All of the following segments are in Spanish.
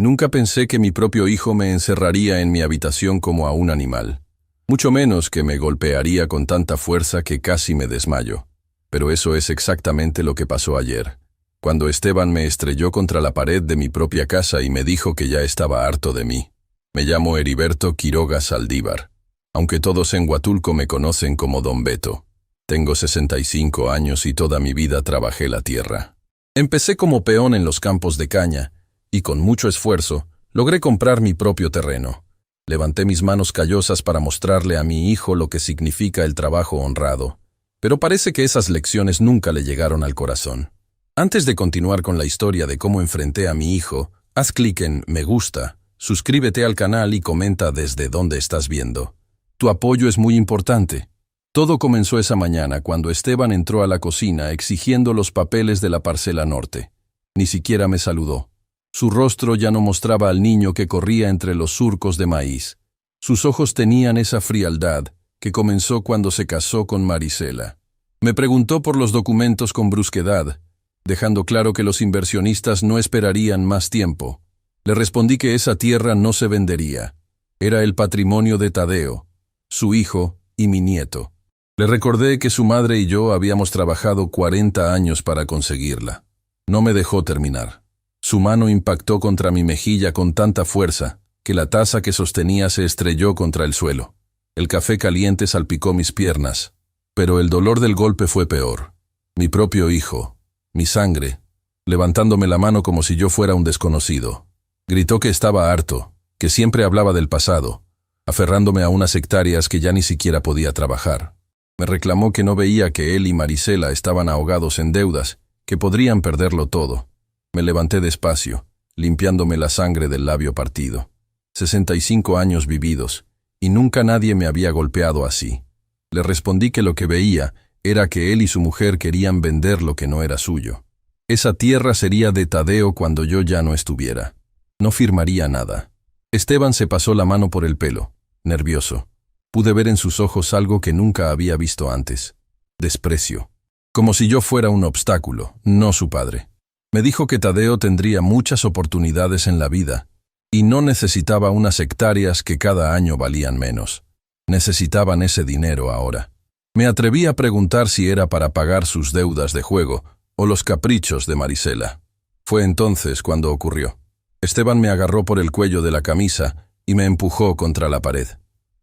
Nunca pensé que mi propio hijo me encerraría en mi habitación como a un animal. Mucho menos que me golpearía con tanta fuerza que casi me desmayo. Pero eso es exactamente lo que pasó ayer, cuando Esteban me estrelló contra la pared de mi propia casa y me dijo que ya estaba harto de mí. Me llamo Heriberto Quiroga Saldívar, aunque todos en Huatulco me conocen como Don Beto. Tengo 65 años y toda mi vida trabajé la tierra. Empecé como peón en los campos de caña, y con mucho esfuerzo logré comprar mi propio terreno. Levanté mis manos callosas para mostrarle a mi hijo lo que significa el trabajo honrado, pero parece que esas lecciones nunca le llegaron al corazón. Antes de continuar con la historia de cómo enfrenté a mi hijo, haz clic en Me gusta, suscríbete al canal y comenta desde dónde estás viendo. Tu apoyo es muy importante. Todo comenzó esa mañana cuando Esteban entró a la cocina exigiendo los papeles de la parcela norte. Ni siquiera me saludó. Su rostro ya no mostraba al niño que corría entre los surcos de maíz. Sus ojos tenían esa frialdad que comenzó cuando se casó con Marisela. Me preguntó por los documentos con brusquedad, dejando claro que los inversionistas no esperarían más tiempo. Le respondí que esa tierra no se vendería. Era el patrimonio de Tadeo, su hijo y mi nieto. Le recordé que su madre y yo habíamos trabajado 40 años para conseguirla. No me dejó terminar. Su mano impactó contra mi mejilla con tanta fuerza que la taza que sostenía se estrelló contra el suelo. El café caliente salpicó mis piernas, pero el dolor del golpe fue peor. Mi propio hijo, mi sangre, levantándome la mano como si yo fuera un desconocido. Gritó que estaba harto, que siempre hablaba del pasado, aferrándome a unas hectáreas que ya ni siquiera podía trabajar. Me reclamó que no veía que él y Marisela estaban ahogados en deudas, que podrían perderlo todo. Me levanté despacio, limpiándome la sangre del labio partido. 65 años vividos, y nunca nadie me había golpeado así. Le respondí que lo que veía era que él y su mujer querían vender lo que no era suyo. Esa tierra sería de Tadeo cuando yo ya no estuviera. No firmaría nada. Esteban se pasó la mano por el pelo, nervioso. Pude ver en sus ojos algo que nunca había visto antes. Desprecio. Como si yo fuera un obstáculo, no su padre. Me dijo que Tadeo tendría muchas oportunidades en la vida y no necesitaba unas hectáreas que cada año valían menos. Necesitaban ese dinero ahora. Me atreví a preguntar si era para pagar sus deudas de juego o los caprichos de Marisela. Fue entonces cuando ocurrió. Esteban me agarró por el cuello de la camisa y me empujó contra la pared.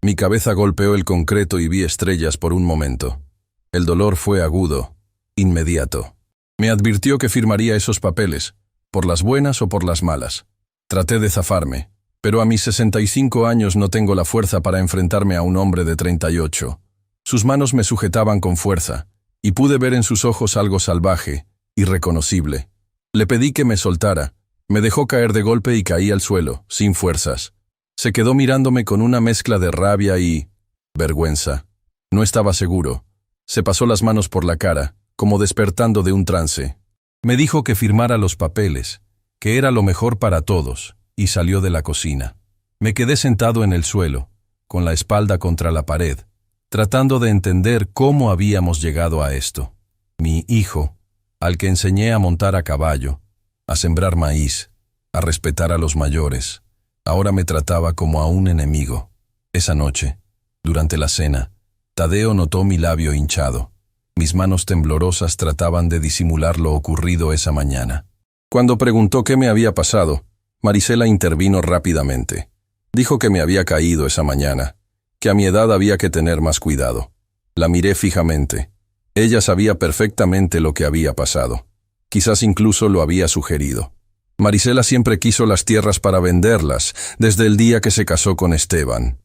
Mi cabeza golpeó el concreto y vi estrellas por un momento. El dolor fue agudo, inmediato. Me advirtió que firmaría esos papeles, por las buenas o por las malas. Traté de zafarme, pero a mis 65 años no tengo la fuerza para enfrentarme a un hombre de 38. Sus manos me sujetaban con fuerza, y pude ver en sus ojos algo salvaje, irreconocible. Le pedí que me soltara, me dejó caer de golpe y caí al suelo, sin fuerzas. Se quedó mirándome con una mezcla de rabia y vergüenza. No estaba seguro. Se pasó las manos por la cara, como despertando de un trance. Me dijo que firmara los papeles, que era lo mejor para todos, y salió de la cocina. Me quedé sentado en el suelo, con la espalda contra la pared, tratando de entender cómo habíamos llegado a esto. Mi hijo, al que enseñé a montar a caballo, a sembrar maíz, a respetar a los mayores, ahora me trataba como a un enemigo. Esa noche, durante la cena, Tadeo notó mi labio hinchado. Mis manos temblorosas trataban de disimular lo ocurrido esa mañana. Cuando preguntó qué me había pasado, Marisela intervino rápidamente. Dijo que me había caído esa mañana, que a mi edad había que tener más cuidado. La miré fijamente. Ella sabía perfectamente lo que había pasado. Quizás incluso lo había sugerido. Marisela siempre quiso las tierras para venderlas, desde el día que se casó con Esteban.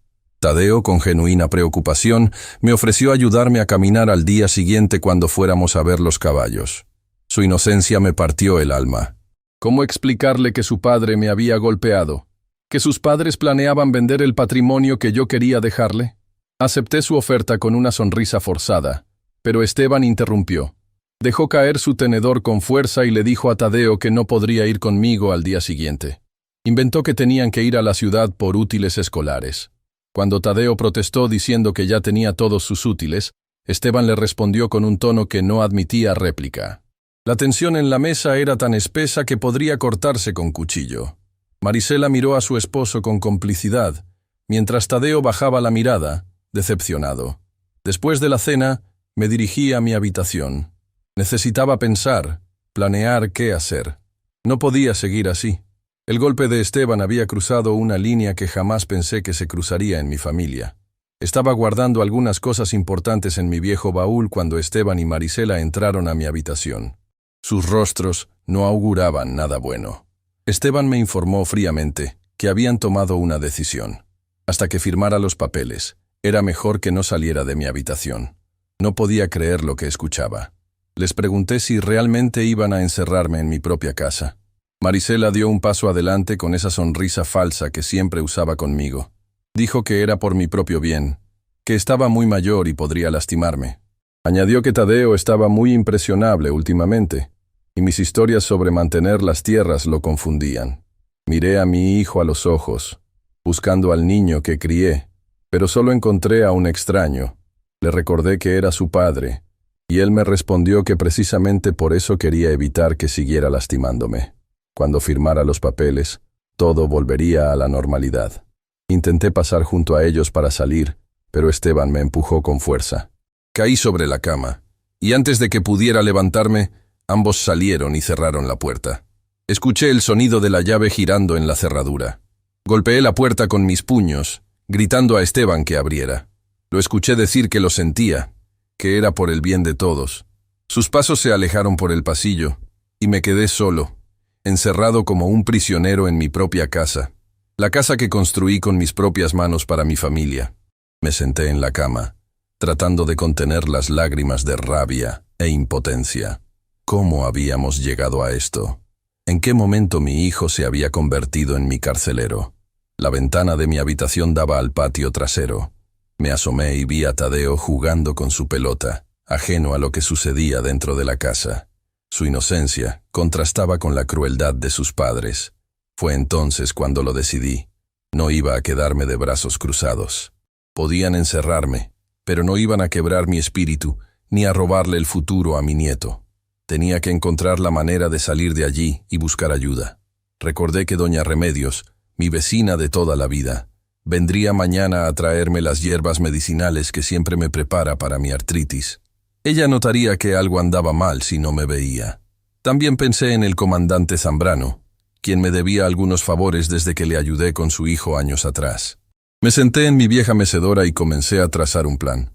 Tadeo, con genuina preocupación, me ofreció ayudarme a caminar al día siguiente cuando fuéramos a ver los caballos. Su inocencia me partió el alma. ¿Cómo explicarle que su padre me había golpeado? ¿Que sus padres planeaban vender el patrimonio que yo quería dejarle? Acepté su oferta con una sonrisa forzada, pero Esteban interrumpió. Dejó caer su tenedor con fuerza y le dijo a Tadeo que no podría ir conmigo al día siguiente. Inventó que tenían que ir a la ciudad por útiles escolares. Cuando Tadeo protestó diciendo que ya tenía todos sus útiles, Esteban le respondió con un tono que no admitía réplica. La tensión en la mesa era tan espesa que podría cortarse con cuchillo. Marisela miró a su esposo con complicidad, mientras Tadeo bajaba la mirada, decepcionado. Después de la cena, me dirigí a mi habitación. Necesitaba pensar, planear qué hacer. No podía seguir así. El golpe de Esteban había cruzado una línea que jamás pensé que se cruzaría en mi familia. Estaba guardando algunas cosas importantes en mi viejo baúl cuando Esteban y Marisela entraron a mi habitación. Sus rostros no auguraban nada bueno. Esteban me informó fríamente que habían tomado una decisión. Hasta que firmara los papeles, era mejor que no saliera de mi habitación. No podía creer lo que escuchaba. Les pregunté si realmente iban a encerrarme en mi propia casa. Marisela dio un paso adelante con esa sonrisa falsa que siempre usaba conmigo. Dijo que era por mi propio bien, que estaba muy mayor y podría lastimarme. Añadió que Tadeo estaba muy impresionable últimamente, y mis historias sobre mantener las tierras lo confundían. Miré a mi hijo a los ojos, buscando al niño que crié, pero solo encontré a un extraño. Le recordé que era su padre, y él me respondió que precisamente por eso quería evitar que siguiera lastimándome. Cuando firmara los papeles, todo volvería a la normalidad. Intenté pasar junto a ellos para salir, pero Esteban me empujó con fuerza. Caí sobre la cama, y antes de que pudiera levantarme, ambos salieron y cerraron la puerta. Escuché el sonido de la llave girando en la cerradura. Golpeé la puerta con mis puños, gritando a Esteban que abriera. Lo escuché decir que lo sentía, que era por el bien de todos. Sus pasos se alejaron por el pasillo, y me quedé solo, encerrado como un prisionero en mi propia casa, la casa que construí con mis propias manos para mi familia. Me senté en la cama, tratando de contener las lágrimas de rabia e impotencia. ¿Cómo habíamos llegado a esto? ¿En qué momento mi hijo se había convertido en mi carcelero? La ventana de mi habitación daba al patio trasero. Me asomé y vi a Tadeo jugando con su pelota, ajeno a lo que sucedía dentro de la casa. Su inocencia contrastaba con la crueldad de sus padres. Fue entonces cuando lo decidí. No iba a quedarme de brazos cruzados. Podían encerrarme, pero no iban a quebrar mi espíritu, ni a robarle el futuro a mi nieto. Tenía que encontrar la manera de salir de allí y buscar ayuda. Recordé que doña Remedios, mi vecina de toda la vida, vendría mañana a traerme las hierbas medicinales que siempre me prepara para mi artritis. Ella notaría que algo andaba mal si no me veía. También pensé en el comandante Zambrano, quien me debía algunos favores desde que le ayudé con su hijo años atrás. Me senté en mi vieja mecedora y comencé a trazar un plan.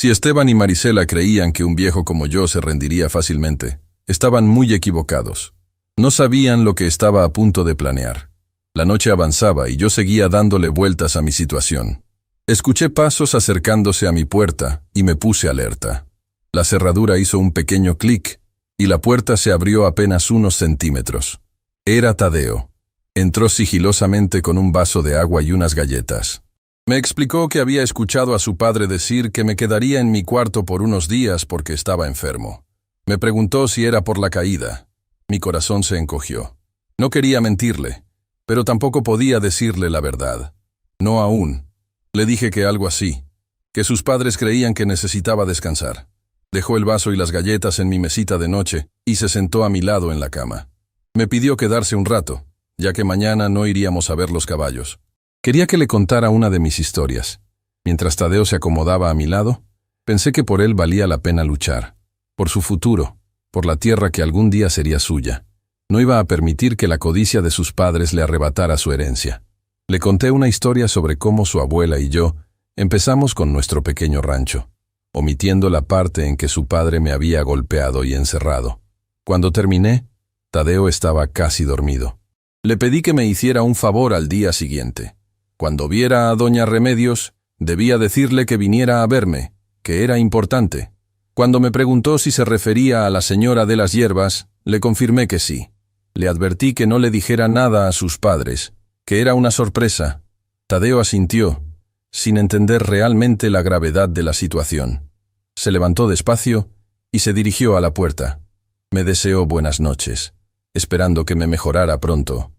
Si Esteban y Marisela creían que un viejo como yo se rendiría fácilmente, estaban muy equivocados. No sabían lo que estaba a punto de planear. La noche avanzaba y yo seguía dándole vueltas a mi situación. Escuché pasos acercándose a mi puerta y me puse alerta. La cerradura hizo un pequeño clic y la puerta se abrió apenas unos centímetros. Era Tadeo. Entró sigilosamente con un vaso de agua y unas galletas. Me explicó que había escuchado a su padre decir que me quedaría en mi cuarto por unos días porque estaba enfermo. Me preguntó si era por la caída. Mi corazón se encogió. No quería mentirle, pero tampoco podía decirle la verdad. No aún. Le dije que algo así, que sus padres creían que necesitaba descansar. Dejó el vaso y las galletas en mi mesita de noche y se sentó a mi lado en la cama. Me pidió quedarse un rato, ya que mañana no iríamos a ver los caballos. Quería que le contara una de mis historias. Mientras Tadeo se acomodaba a mi lado, pensé que por él valía la pena luchar. Por su futuro, por la tierra que algún día sería suya. No iba a permitir que la codicia de sus padres le arrebatara su herencia. Le conté una historia sobre cómo su abuela y yo empezamos con nuestro pequeño rancho, omitiendo la parte en que su padre me había golpeado y encerrado. Cuando terminé, Tadeo estaba casi dormido. Le pedí que me hiciera un favor al día siguiente. Cuando viera a doña Remedios, debía decirle que viniera a verme, que era importante. Cuando me preguntó si se refería a la señora de las hierbas, le confirmé que sí. Le advertí que no le dijera nada a sus padres, que era una sorpresa. Tadeo asintió, sin entender realmente la gravedad de la situación. Se levantó despacio y se dirigió a la puerta. Me deseó buenas noches, esperando que me mejorara pronto.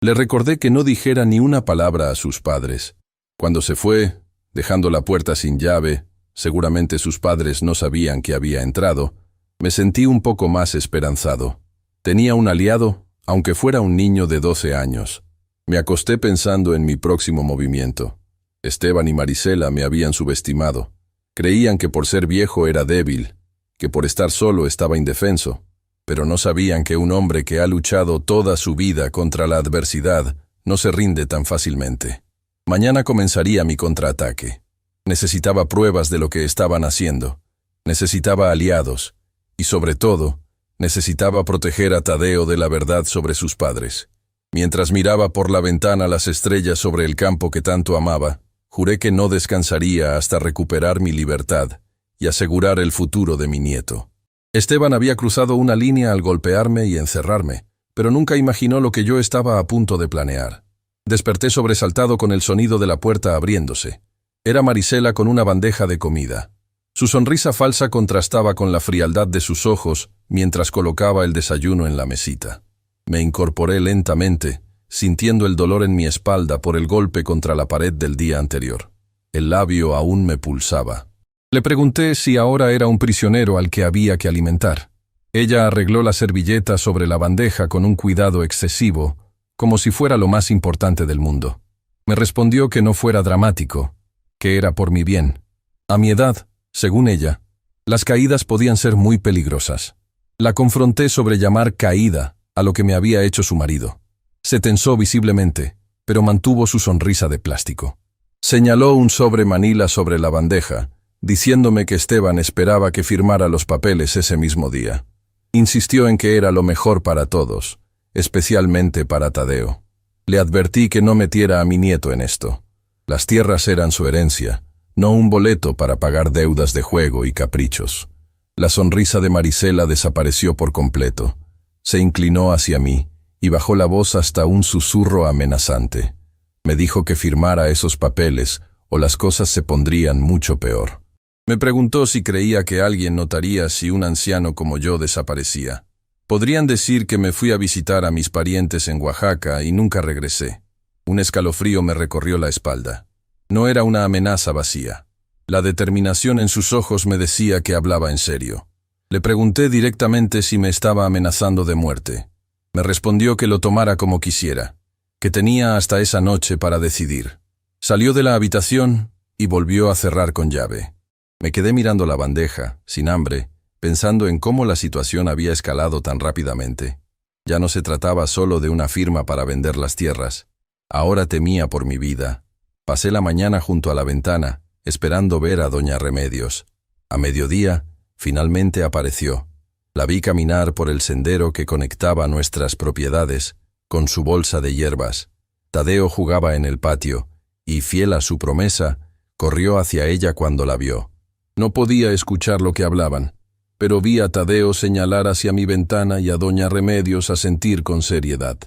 Le recordé que no dijera ni una palabra a sus padres. Cuando se fue, dejando la puerta sin llave, seguramente sus padres no sabían que había entrado, me sentí un poco más esperanzado. Tenía un aliado, aunque fuera un niño de 12 años. Me acosté pensando en mi próximo movimiento. Esteban y Marisela me habían subestimado. Creían que por ser viejo era débil, que por estar solo estaba indefenso, pero no sabían que un hombre que ha luchado toda su vida contra la adversidad no se rinde tan fácilmente. Mañana comenzaría mi contraataque. Necesitaba pruebas de lo que estaban haciendo. Necesitaba aliados. Y sobre todo, necesitaba proteger a Tadeo de la verdad sobre sus padres. Mientras miraba por la ventana las estrellas sobre el campo que tanto amaba, juré que no descansaría hasta recuperar mi libertad y asegurar el futuro de mi nieto. Esteban había cruzado una línea al golpearme y encerrarme, pero nunca imaginó lo que yo estaba a punto de planear. Desperté sobresaltado con el sonido de la puerta abriéndose. Era Marisela con una bandeja de comida. Su sonrisa falsa contrastaba con la frialdad de sus ojos mientras colocaba el desayuno en la mesita. Me incorporé lentamente, sintiendo el dolor en mi espalda por el golpe contra la pared del día anterior. El labio aún me pulsaba. Le pregunté si ahora era un prisionero al que había que alimentar. Ella arregló la servilleta sobre la bandeja con un cuidado excesivo, como si fuera lo más importante del mundo. Me respondió que no fuera dramático, que era por mi bien. A mi edad, según ella, las caídas podían ser muy peligrosas. La confronté sobre llamar caída a lo que me había hecho su marido. Se tensó visiblemente, pero mantuvo su sonrisa de plástico. Señaló un sobre manila sobre la bandeja, diciéndome que Esteban esperaba que firmara los papeles ese mismo día. Insistió en que era lo mejor para todos, especialmente para Tadeo. Le advertí que no metiera a mi nieto en esto. Las tierras eran su herencia, no un boleto para pagar deudas de juego y caprichos. La sonrisa de Marisela desapareció por completo. Se inclinó hacia mí y bajó la voz hasta un susurro amenazante. Me dijo que firmara esos papeles o las cosas se pondrían mucho peor. Me preguntó si creía que alguien notaría si un anciano como yo desaparecía. Podrían decir que me fui a visitar a mis parientes en Oaxaca y nunca regresé. Un escalofrío me recorrió la espalda. No era una amenaza vacía. La determinación en sus ojos me decía que hablaba en serio. Le pregunté directamente si me estaba amenazando de muerte. Me respondió que lo tomara como quisiera, que tenía hasta esa noche para decidir. Salió de la habitación y volvió a cerrar con llave. Me quedé mirando la bandeja, sin hambre, pensando en cómo la situación había escalado tan rápidamente. Ya no se trataba solo de una firma para vender las tierras. Ahora temía por mi vida. Pasé la mañana junto a la ventana, esperando ver a doña Remedios. A mediodía, finalmente apareció. La vi caminar por el sendero que conectaba nuestras propiedades, con su bolsa de hierbas. Tadeo jugaba en el patio, y, fiel a su promesa, corrió hacia ella cuando la vio. No podía escuchar lo que hablaban, pero vi a Tadeo señalar hacia mi ventana y a doña Remedios asentir con seriedad.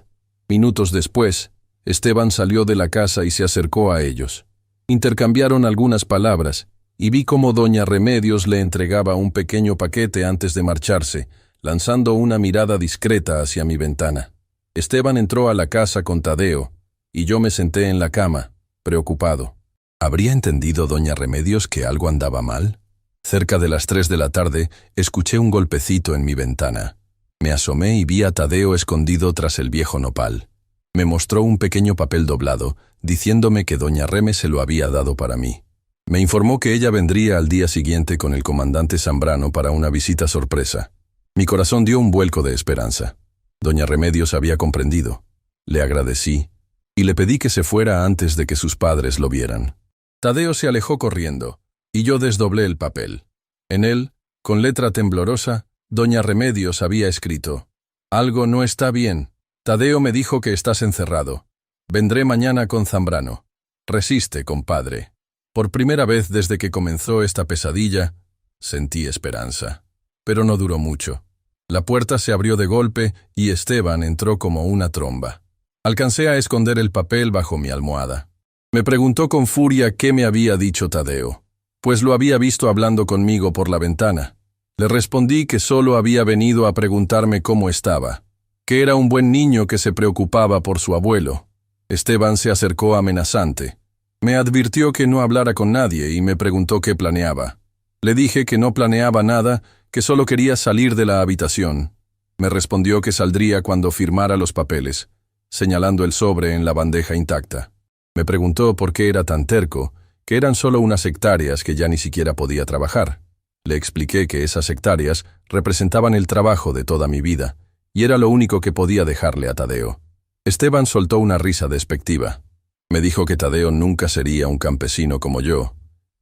Minutos después, Esteban salió de la casa y se acercó a ellos. Intercambiaron algunas palabras, y vi cómo doña Remedios le entregaba un pequeño paquete antes de marcharse, lanzando una mirada discreta hacia mi ventana. Esteban entró a la casa con Tadeo, y yo me senté en la cama, preocupado. ¿Habría entendido doña Remedios que algo andaba mal? Cerca de las 3 de la tarde, escuché un golpecito en mi ventana. Me asomé y vi a Tadeo escondido tras el viejo nopal. Me mostró un pequeño papel doblado, diciéndome que doña Reme se lo había dado para mí. Me informó que ella vendría al día siguiente con el comandante Zambrano para una visita sorpresa. Mi corazón dio un vuelco de esperanza. Doña Remedios había comprendido. Le agradecí y le pedí que se fuera antes de que sus padres lo vieran. Tadeo se alejó corriendo, y yo desdoblé el papel. En él, con letra temblorosa, doña Remedios había escrito: «Algo no está bien. Tadeo me dijo que estás encerrado. Vendré mañana con Zambrano. Resiste, compadre». Por primera vez desde que comenzó esta pesadilla, sentí esperanza. Pero no duró mucho. La puerta se abrió de golpe y Esteban entró como una tromba. Alcancé a esconder el papel bajo mi almohada. Me preguntó con furia qué me había dicho Tadeo, pues lo había visto hablando conmigo por la ventana. Le respondí que solo había venido a preguntarme cómo estaba, que era un buen niño que se preocupaba por su abuelo. Esteban se acercó amenazante. Me advirtió que no hablara con nadie y me preguntó qué planeaba. Le dije que no planeaba nada, que solo quería salir de la habitación. Me respondió que saldría cuando firmara los papeles, señalando el sobre en la bandeja intacta. Me preguntó por qué era tan terco, que eran solo unas hectáreas que ya ni siquiera podía trabajar. Le expliqué que esas hectáreas representaban el trabajo de toda mi vida, y era lo único que podía dejarle a Tadeo. Esteban soltó una risa despectiva. Me dijo que Tadeo nunca sería un campesino como yo,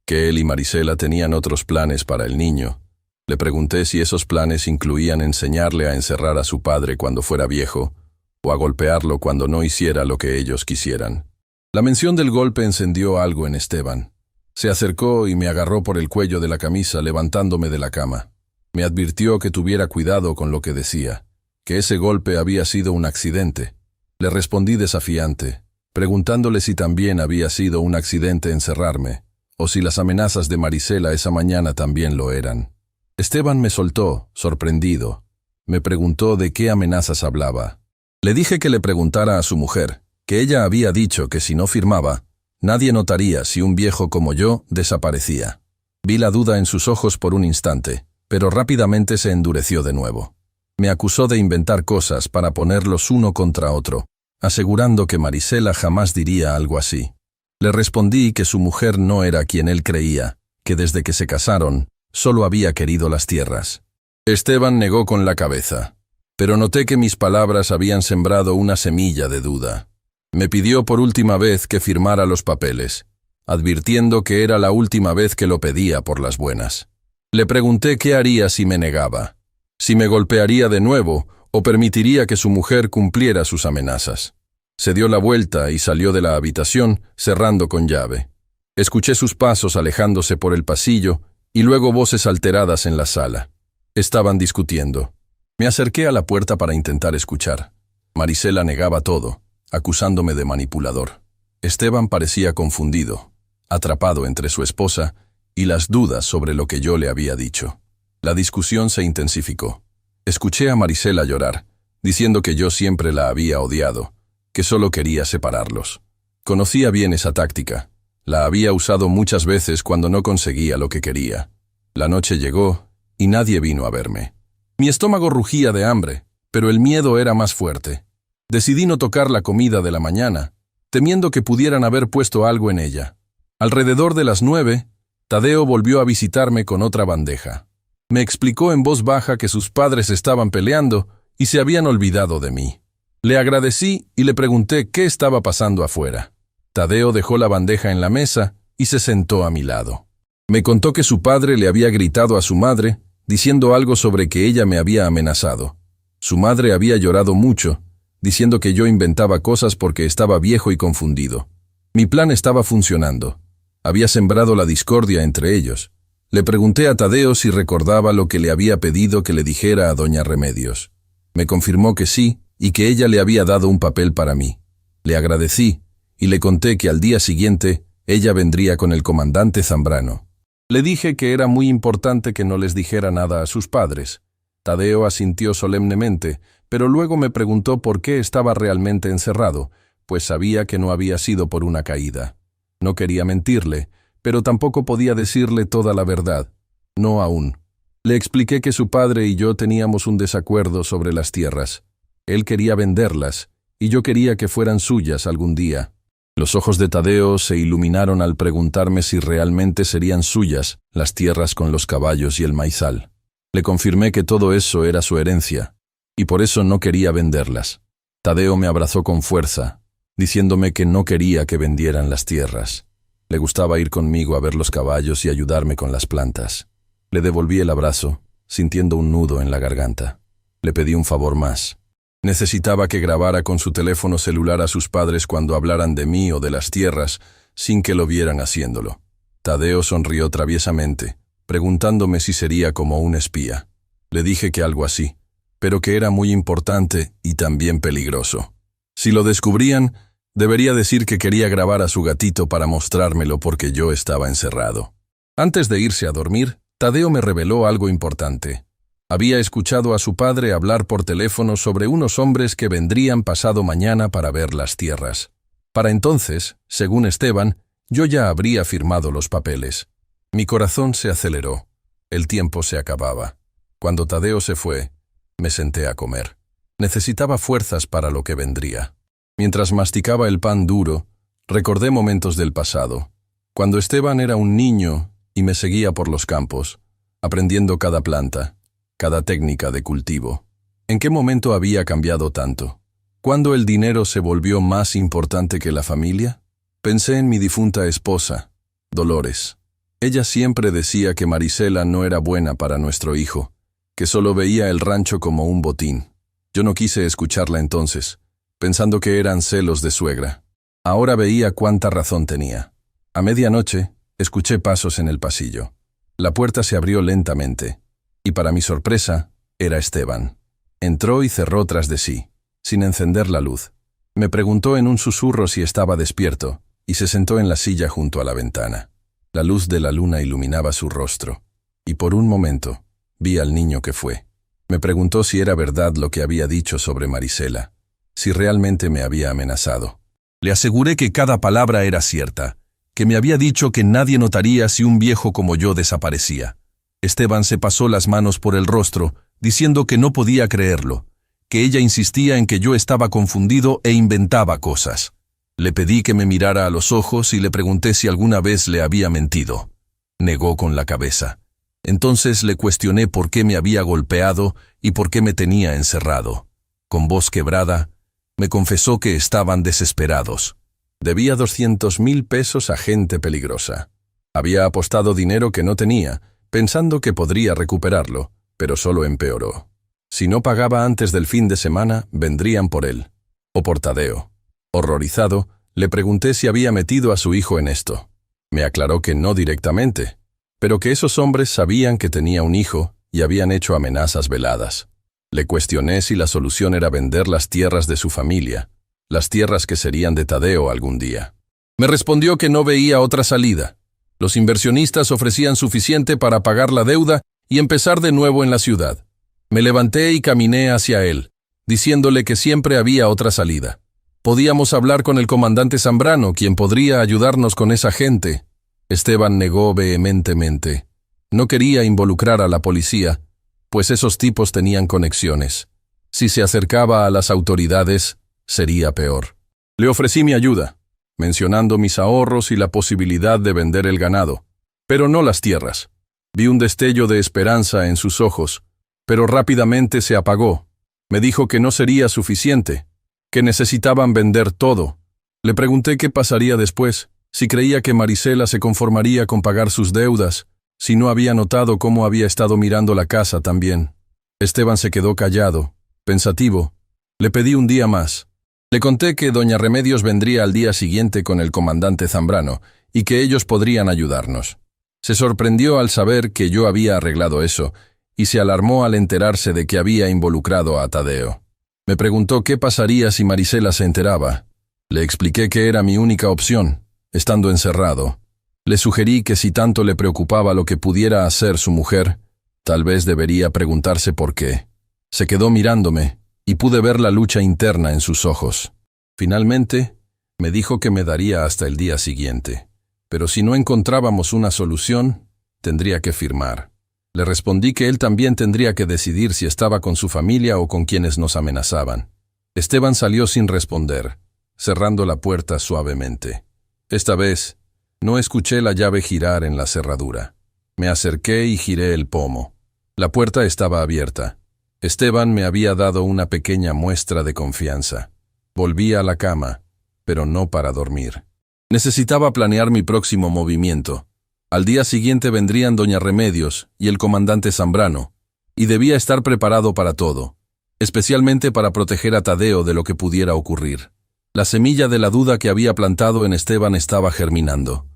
que él y Marisela tenían otros planes para el niño. Le pregunté si esos planes incluían enseñarle a encerrar a su padre cuando fuera viejo, o a golpearlo cuando no hiciera lo que ellos quisieran. La mención del golpe encendió algo en Esteban. Se acercó y me agarró por el cuello de la camisa levantándome de la cama. Me advirtió que tuviera cuidado con lo que decía, que ese golpe había sido un accidente. Le respondí desafiante, preguntándole si también había sido un accidente encerrarme, o si las amenazas de Marisela esa mañana también lo eran. Esteban me soltó, sorprendido. Me preguntó de qué amenazas hablaba. Le dije que le preguntara a su mujer, que ella había dicho que si no firmaba, nadie notaría si un viejo como yo desaparecía. Vi la duda en sus ojos por un instante, pero rápidamente se endureció de nuevo. Me acusó de inventar cosas para ponerlos uno contra otro, asegurando que Marisela jamás diría algo así. Le respondí que su mujer no era quien él creía, que desde que se casaron, solo había querido las tierras. Esteban negó con la cabeza, pero noté que mis palabras habían sembrado una semilla de duda. Me pidió por última vez que firmara los papeles, advirtiendo que era la última vez que lo pedía por las buenas. Le pregunté qué haría si me negaba, si me golpearía de nuevo o permitiría que su mujer cumpliera sus amenazas. Se dio la vuelta y salió de la habitación, cerrando con llave. Escuché sus pasos alejándose por el pasillo y luego voces alteradas en la sala. Estaban discutiendo. Me acerqué a la puerta para intentar escuchar. Marisela negaba todo, acusándome de manipulador. Esteban parecía confundido, atrapado entre su esposa y las dudas sobre lo que yo le había dicho. La discusión se intensificó. Escuché a Marisela llorar, diciendo que yo siempre la había odiado, que solo quería separarlos. Conocía bien esa táctica. La había usado muchas veces cuando no conseguía lo que quería. La noche llegó y nadie vino a verme. Mi estómago rugía de hambre, pero el miedo era más fuerte. Decidí no tocar la comida de la mañana, temiendo que pudieran haber puesto algo en ella. Alrededor de las 9, Tadeo volvió a visitarme con otra bandeja. Me explicó en voz baja que sus padres estaban peleando y se habían olvidado de mí. Le agradecí y le pregunté qué estaba pasando afuera. Tadeo dejó la bandeja en la mesa y se sentó a mi lado. Me contó que su padre le había gritado a su madre, diciendo algo sobre que ella me había amenazado. Su madre había llorado mucho, diciendo que yo inventaba cosas porque estaba viejo y confundido. Mi plan estaba funcionando. Había sembrado la discordia entre ellos. Le pregunté a Tadeo si recordaba lo que le había pedido que le dijera a doña Remedios. Me confirmó que sí y que ella le había dado un papel para mí. Le agradecí y le conté que al día siguiente ella vendría con el comandante Zambrano. Le dije que era muy importante que no les dijera nada a sus padres. Tadeo asintió solemnemente, pero luego me preguntó por qué estaba realmente encerrado, pues sabía que no había sido por una caída. No quería mentirle, pero tampoco podía decirle toda la verdad. No aún. Le expliqué que su padre y yo teníamos un desacuerdo sobre las tierras. Él quería venderlas, y yo quería que fueran suyas algún día. Los ojos de Tadeo se iluminaron al preguntarme si realmente serían suyas las tierras con los caballos y el maizal. Le confirmé que todo eso era su herencia, y por eso no quería venderlas. Tadeo me abrazó con fuerza, diciéndome que no quería que vendieran las tierras. Le gustaba ir conmigo a ver los caballos y ayudarme con las plantas. Le devolví el abrazo, sintiendo un nudo en la garganta. Le pedí un favor más. Necesitaba que grabara con su teléfono celular a sus padres cuando hablaran de mí o de las tierras, sin que lo vieran haciéndolo. Tadeo sonrió traviesamente, preguntándome si sería como un espía. Le dije que algo así, pero que era muy importante y también peligroso. Si lo descubrían, debería decir que quería grabar a su gatito para mostrármelo porque yo estaba encerrado. Antes de irse a dormir, Tadeo me reveló algo importante. Había escuchado a su padre hablar por teléfono sobre unos hombres que vendrían pasado mañana para ver las tierras. Para entonces, según Esteban, yo ya habría firmado los papeles. Mi corazón se aceleró. El tiempo se acababa. Cuando Tadeo se fue, me senté a comer. Necesitaba fuerzas para lo que vendría. Mientras masticaba el pan duro, recordé momentos del pasado, cuando Esteban era un niño y me seguía por los campos, aprendiendo cada planta, cada técnica de cultivo. ¿En qué momento había cambiado tanto? ¿Cuándo el dinero se volvió más importante que la familia? Pensé en mi difunta esposa, Dolores. Ella siempre decía que Marisela no era buena para nuestro hijo, que solo veía el rancho como un botín. Yo no quise escucharla entonces, pensando que eran celos de suegra. Ahora veía cuánta razón tenía. A medianoche, escuché pasos en el pasillo. La puerta se abrió lentamente, y para mi sorpresa, era Esteban. Entró y cerró tras de sí, sin encender la luz. Me preguntó en un susurro si estaba despierto, y se sentó en la silla junto a la ventana. La luz de la luna iluminaba su rostro, y por un momento, vi al niño que fue. Me preguntó si era verdad lo que había dicho sobre Marisela, si realmente me había amenazado. Le aseguré que cada palabra era cierta, que me había dicho que nadie notaría si un viejo como yo desaparecía. Esteban se pasó las manos por el rostro, diciendo que no podía creerlo, que ella insistía en que yo estaba confundido e inventaba cosas. Le pedí que me mirara a los ojos y le pregunté si alguna vez le había mentido. Negó con la cabeza. Entonces le cuestioné por qué me había golpeado y por qué me tenía encerrado. Con voz quebrada, me confesó que estaban desesperados. Debía 200,000 pesos a gente peligrosa. Había apostado dinero que no tenía, pensando que podría recuperarlo, pero solo empeoró. Si no pagaba antes del fin de semana, vendrían por él. O por Tadeo. Horrorizado, le pregunté si había metido a su hijo en esto. Me aclaró que no directamente, pero que esos hombres sabían que tenía un hijo y habían hecho amenazas veladas. Le cuestioné si la solución era vender las tierras de su familia, las tierras que serían de Tadeo algún día. Me respondió que no veía otra salida. Los inversionistas ofrecían suficiente para pagar la deuda y empezar de nuevo en la ciudad. Me levanté y caminé hacia él, diciéndole que siempre había otra salida. Podíamos hablar con el comandante Zambrano, quien podría ayudarnos con esa gente. Esteban negó vehementemente. No quería involucrar a la policía, pues esos tipos tenían conexiones. Si se acercaba a las autoridades, sería peor. Le ofrecí mi ayuda, mencionando mis ahorros y la posibilidad de vender el ganado, pero no las tierras. Vi un destello de esperanza en sus ojos, pero rápidamente se apagó. Me dijo que no sería suficiente, que necesitaban vender todo. Le pregunté qué pasaría después, si creía que Marisela se conformaría con pagar sus deudas, si no había notado cómo había estado mirando la casa también. Esteban se quedó callado, pensativo. Le pedí un día más. Le conté que doña Remedios vendría al día siguiente con el comandante Zambrano y que ellos podrían ayudarnos. Se sorprendió al saber que yo había arreglado eso y se alarmó al enterarse de que había involucrado a Tadeo. Me preguntó qué pasaría si Marisela se enteraba. Le expliqué que era mi única opción, estando encerrado. Le sugerí que si tanto le preocupaba lo que pudiera hacer su mujer, tal vez debería preguntarse por qué. Se quedó mirándome y pude ver la lucha interna en sus ojos. Finalmente, me dijo que me daría hasta el día siguiente, pero si no encontrábamos una solución, tendría que firmar. Le respondí que él también tendría que decidir si estaba con su familia o con quienes nos amenazaban. Esteban salió sin responder, cerrando la puerta suavemente. Esta vez, no escuché la llave girar en la cerradura. Me acerqué y giré el pomo. La puerta estaba abierta. Esteban me había dado una pequeña muestra de confianza. Volví a la cama, pero no para dormir. Necesitaba planear mi próximo movimiento. Al día siguiente vendrían doña Remedios y el comandante Zambrano, y debía estar preparado para todo, especialmente para proteger a Tadeo de lo que pudiera ocurrir. La semilla de la duda que había plantado en Esteban estaba germinando.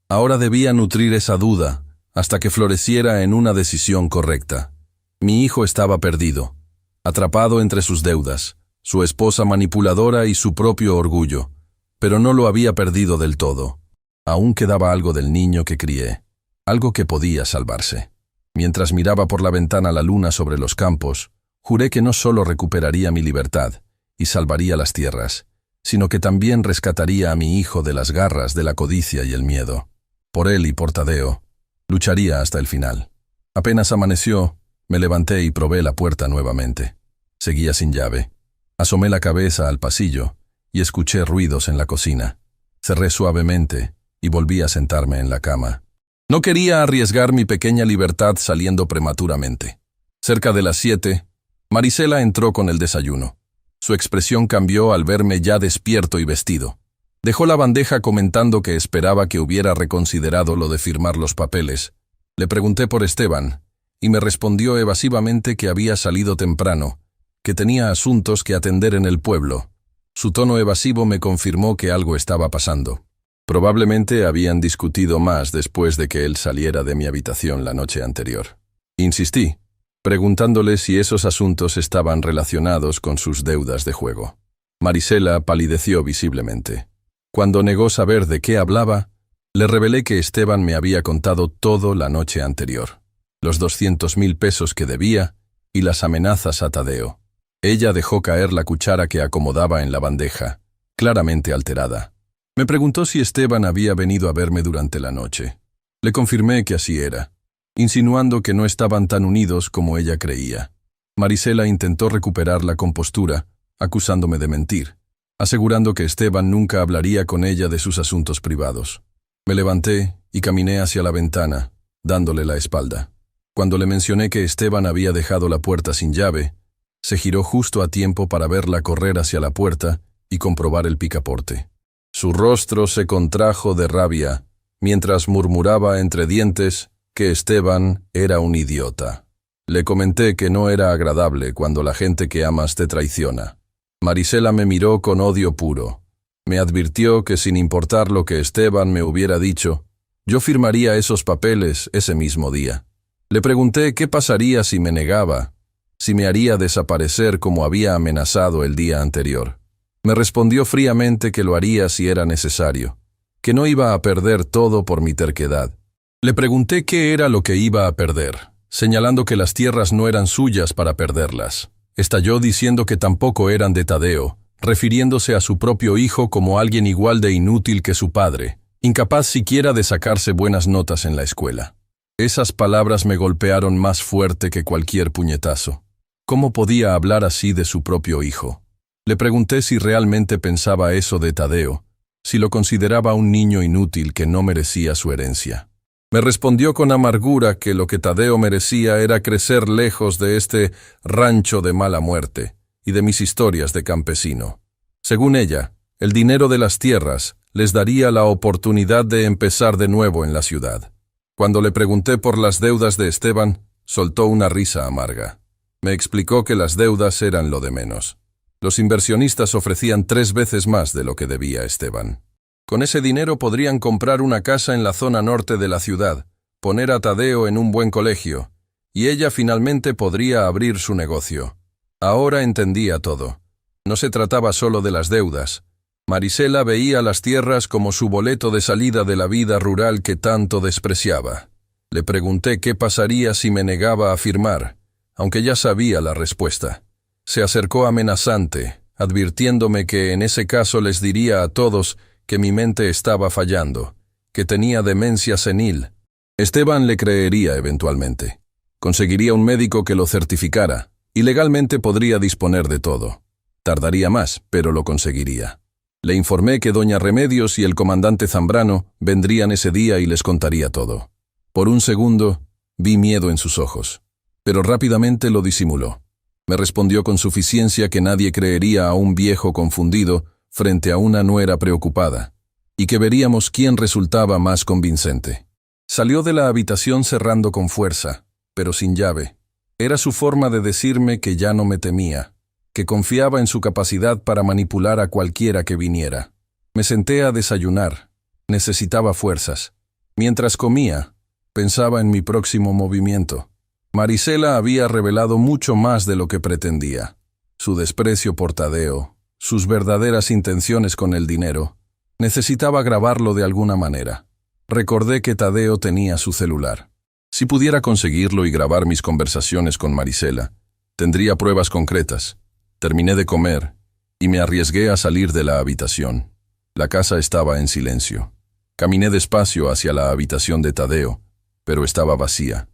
Ahora debía nutrir esa duda hasta que floreciera en una decisión correcta. Mi hijo estaba perdido, atrapado entre sus deudas, su esposa manipuladora y su propio orgullo, pero no lo había perdido del todo. Aún quedaba algo del niño que crié, algo que podía salvarse. Mientras miraba por la ventana la luna sobre los campos, juré que no solo recuperaría mi libertad y salvaría las tierras, sino que también rescataría a mi hijo de las garras de la codicia y el miedo. Por él y por Tadeo, lucharía hasta el final. Apenas amaneció, me levanté y probé la puerta nuevamente. Seguía sin llave. Asomé la cabeza al pasillo y escuché ruidos en la cocina. Cerré suavemente y volví a sentarme en la cama. No quería arriesgar mi pequeña libertad saliendo prematuramente. Cerca de las 7, Marisela entró con el desayuno. Su expresión cambió al verme ya despierto y vestido. Dejó la bandeja comentando que esperaba que hubiera reconsiderado lo de firmar los papeles. Le pregunté por Esteban, y me respondió evasivamente que había salido temprano, que tenía asuntos que atender en el pueblo. Su tono evasivo me confirmó que algo estaba pasando. Probablemente habían discutido más después de que él saliera de mi habitación la noche anterior. Insistí, preguntándole si esos asuntos estaban relacionados con sus deudas de juego. Marisela palideció visiblemente. Cuando negó saber de qué hablaba, le revelé que Esteban me había contado todo la noche anterior. Los 200.000 pesos que debía y las amenazas a Tadeo. Ella dejó caer la cuchara que acomodaba en la bandeja, claramente alterada. Me preguntó si Esteban había venido a verme durante la noche. Le confirmé que así era, insinuando que no estaban tan unidos como ella creía. Marisela intentó recuperar la compostura, acusándome de mentir, asegurando que Esteban nunca hablaría con ella de sus asuntos privados. Me levanté y caminé hacia la ventana, dándole la espalda. Cuando le mencioné que Esteban había dejado la puerta sin llave, se giró justo a tiempo para verla correr hacia la puerta y comprobar el picaporte. Su rostro se contrajo de rabia, mientras murmuraba entre dientes que Esteban era un idiota. Le comenté que no era agradable cuando la gente que amas te traiciona. Marisela me miró con odio puro. Me advirtió que sin importar lo que Esteban me hubiera dicho, yo firmaría esos papeles ese mismo día. Le pregunté qué pasaría si me negaba, si me haría desaparecer como había amenazado el día anterior. Me respondió fríamente que lo haría si era necesario, que no iba a perder todo por mi terquedad. Le pregunté qué era lo que iba a perder, señalando que las tierras no eran suyas para perderlas. Estalló diciendo que tampoco eran de Tadeo, refiriéndose a su propio hijo como alguien igual de inútil que su padre, incapaz siquiera de sacarse buenas notas en la escuela. Esas palabras me golpearon más fuerte que cualquier puñetazo. ¿Cómo podía hablar así de su propio hijo? Le pregunté si realmente pensaba eso de Tadeo, si lo consideraba un niño inútil que no merecía su herencia. Me respondió con amargura que lo que Tadeo merecía era crecer lejos de este rancho de mala muerte y de mis historias de campesino. Según ella, el dinero de las tierras les daría la oportunidad de empezar de nuevo en la ciudad. Cuando le pregunté por las deudas de Esteban, soltó una risa amarga. Me explicó que las deudas eran lo de menos. Los inversionistas ofrecían 3 veces más de lo que debía Esteban. Con ese dinero podrían comprar una casa en la zona norte de la ciudad, poner a Tadeo en un buen colegio, y ella finalmente podría abrir su negocio. Ahora entendía todo. No se trataba solo de las deudas. Marisela veía las tierras como su boleto de salida de la vida rural que tanto despreciaba. Le pregunté qué pasaría si me negaba a firmar, aunque ya sabía la respuesta. Se acercó amenazante, advirtiéndome que en ese caso les diría a todos que mi mente estaba fallando, que tenía demencia senil. Esteban le creería eventualmente. Conseguiría un médico que lo certificara, y legalmente podría disponer de todo. Tardaría más, pero lo conseguiría. Le informé que doña Remedios y el comandante Zambrano vendrían ese día y les contaría todo. Por un segundo, vi miedo en sus ojos, pero rápidamente lo disimuló. Me respondió con suficiencia que nadie creería a un viejo confundido frente a una nuera preocupada, y que veríamos quién resultaba más convincente. Salió de la habitación cerrando con fuerza, pero sin llave. Era su forma de decirme que ya no me temía, que confiaba en su capacidad para manipular a cualquiera que viniera. Me senté a desayunar. Necesitaba fuerzas. Mientras comía, pensaba en mi próximo movimiento. Marisela había revelado mucho más de lo que pretendía. Su desprecio por Tadeo, sus verdaderas intenciones con el dinero. Necesitaba grabarlo de alguna manera. Recordé que Tadeo tenía su celular. Si pudiera conseguirlo y grabar mis conversaciones con Marisela, tendría pruebas concretas. Terminé de comer y me arriesgué a salir de la habitación. La casa estaba en silencio. Caminé despacio hacia la habitación de Tadeo, pero estaba vacía.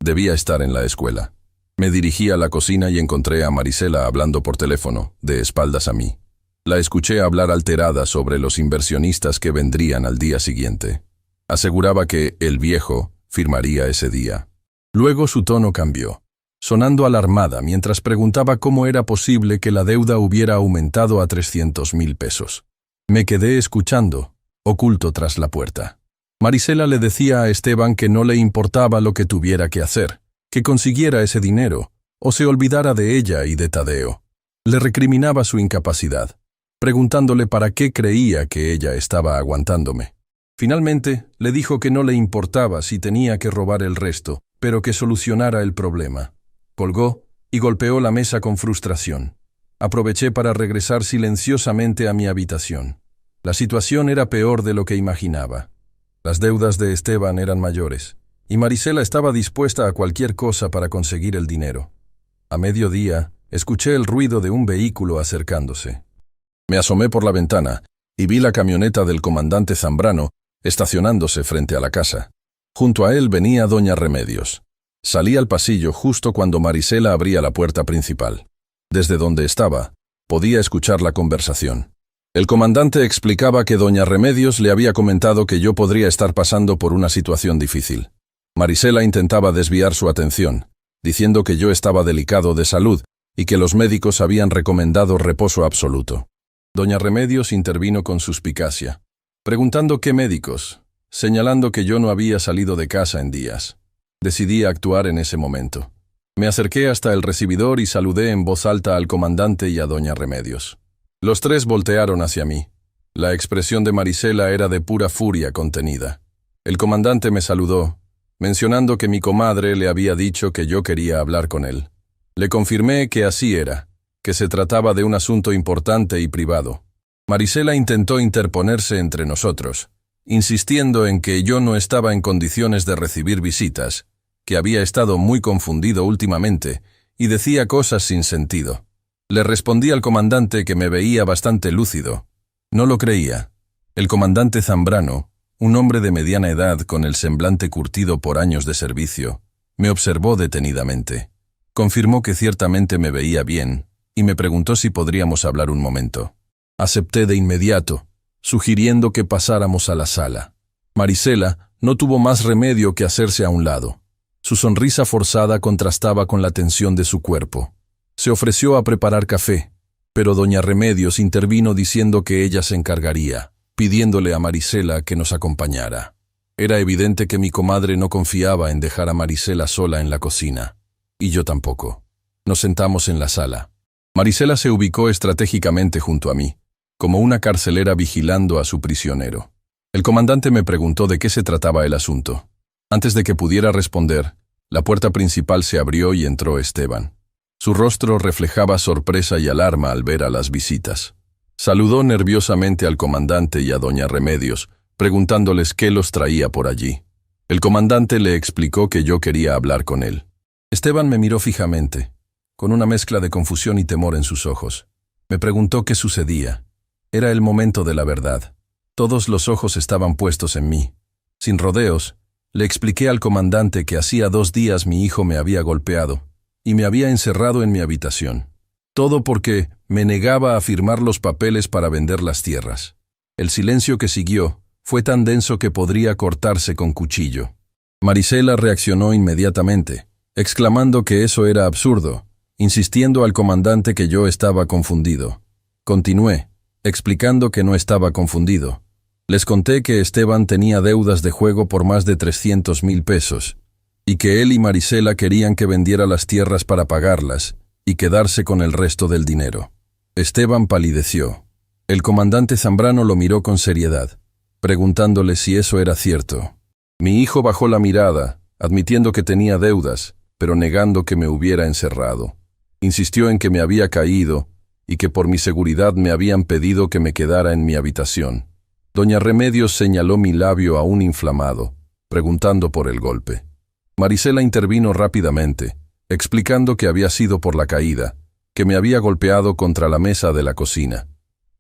Debía estar en la escuela. Me dirigí a la cocina y encontré a Marisela hablando por teléfono, de espaldas a mí. La escuché hablar alterada sobre los inversionistas que vendrían al día siguiente. Aseguraba que el viejo firmaría ese día. Luego su tono cambió, sonando alarmada mientras preguntaba cómo era posible que la deuda hubiera aumentado a 300,000 pesos. Me quedé escuchando, oculto tras la puerta. Marisela le decía a Esteban que no le importaba lo que tuviera que hacer, que consiguiera ese dinero, o se olvidara de ella y de Tadeo. Le recriminaba su incapacidad, preguntándole para qué creía que ella estaba aguantándome. Finalmente, le dijo que no le importaba si tenía que robar el resto, pero que solucionara el problema. Colgó y golpeó la mesa con frustración. Aproveché para regresar silenciosamente a mi habitación. La situación era peor de lo que imaginaba. Las deudas de Esteban eran mayores, y Marisela estaba dispuesta a cualquier cosa para conseguir el dinero. A mediodía, escuché el ruido de un vehículo acercándose. Me asomé por la ventana y vi la camioneta del comandante Zambrano estacionándose frente a la casa. Junto a él venía doña Remedios. Salí al pasillo justo cuando Marisela abría la puerta principal. Desde donde estaba, podía escuchar la conversación. El comandante explicaba que doña Remedios le había comentado que yo podría estar pasando por una situación difícil. Marisela intentaba desviar su atención, diciendo que yo estaba delicado de salud y que los médicos habían recomendado reposo absoluto. Doña Remedios intervino con suspicacia, preguntando qué médicos, señalando que yo no había salido de casa en días. Decidí actuar en ese momento. Me acerqué hasta el recibidor y saludé en voz alta al comandante y a doña Remedios. Los tres voltearon hacia mí. La expresión de Marisela era de pura furia contenida. El comandante me saludó, mencionando que mi comadre le había dicho que yo quería hablar con él. Le confirmé que así era, que se trataba de un asunto importante y privado. Marisela intentó interponerse entre nosotros, insistiendo en que yo no estaba en condiciones de recibir visitas, que había estado muy confundido últimamente y decía cosas sin sentido. Le respondí al comandante que me veía bastante lúcido. No lo creía. El comandante Zambrano, un hombre de mediana edad con el semblante curtido por años de servicio, me observó detenidamente. Confirmó que ciertamente me veía bien y me preguntó si podríamos hablar un momento. Acepté de inmediato, sugiriendo que pasáramos a la sala. Marisela no tuvo más remedio que hacerse a un lado. Su sonrisa forzada contrastaba con la tensión de su cuerpo. Se ofreció a preparar café, pero doña Remedios intervino diciendo que ella se encargaría, pidiéndole a Marisela que nos acompañara. Era evidente que mi comadre no confiaba en dejar a Marisela sola en la cocina, y yo tampoco. Nos sentamos en la sala. Marisela se ubicó estratégicamente junto a mí, como una carcelera vigilando a su prisionero. El comandante me preguntó de qué se trataba el asunto. Antes de que pudiera responder, la puerta principal se abrió y entró Esteban. Su rostro reflejaba sorpresa y alarma al ver a las visitas. Saludó nerviosamente al comandante y a doña Remedios, preguntándoles qué los traía por allí. El comandante le explicó que yo quería hablar con él. Esteban me miró fijamente, con una mezcla de confusión y temor en sus ojos. Me preguntó qué sucedía. Era el momento de la verdad. Todos los ojos estaban puestos en mí. Sin rodeos, le expliqué al comandante que hacía 2 días mi hijo me había golpeado y me había encerrado en mi habitación. Todo porque me negaba a firmar los papeles para vender las tierras. El silencio que siguió fue tan denso que podría cortarse con cuchillo. Marisela reaccionó inmediatamente, exclamando que eso era absurdo, insistiendo al comandante que yo estaba confundido. Continué, explicando que no estaba confundido. Les conté que Esteban tenía deudas de juego por más de 300,000 pesos, y que él y Marisela querían que vendiera las tierras para pagarlas y quedarse con el resto del dinero. Esteban palideció. El comandante Zambrano lo miró con seriedad, preguntándole si eso era cierto. Mi hijo bajó la mirada, admitiendo que tenía deudas, pero negando que me hubiera encerrado. Insistió en que me había caído y que por mi seguridad me habían pedido que me quedara en mi habitación. Doña Remedios señaló mi labio aún inflamado, preguntando por el golpe. Marisela intervino rápidamente, explicando que había sido por la caída, que me había golpeado contra la mesa de la cocina.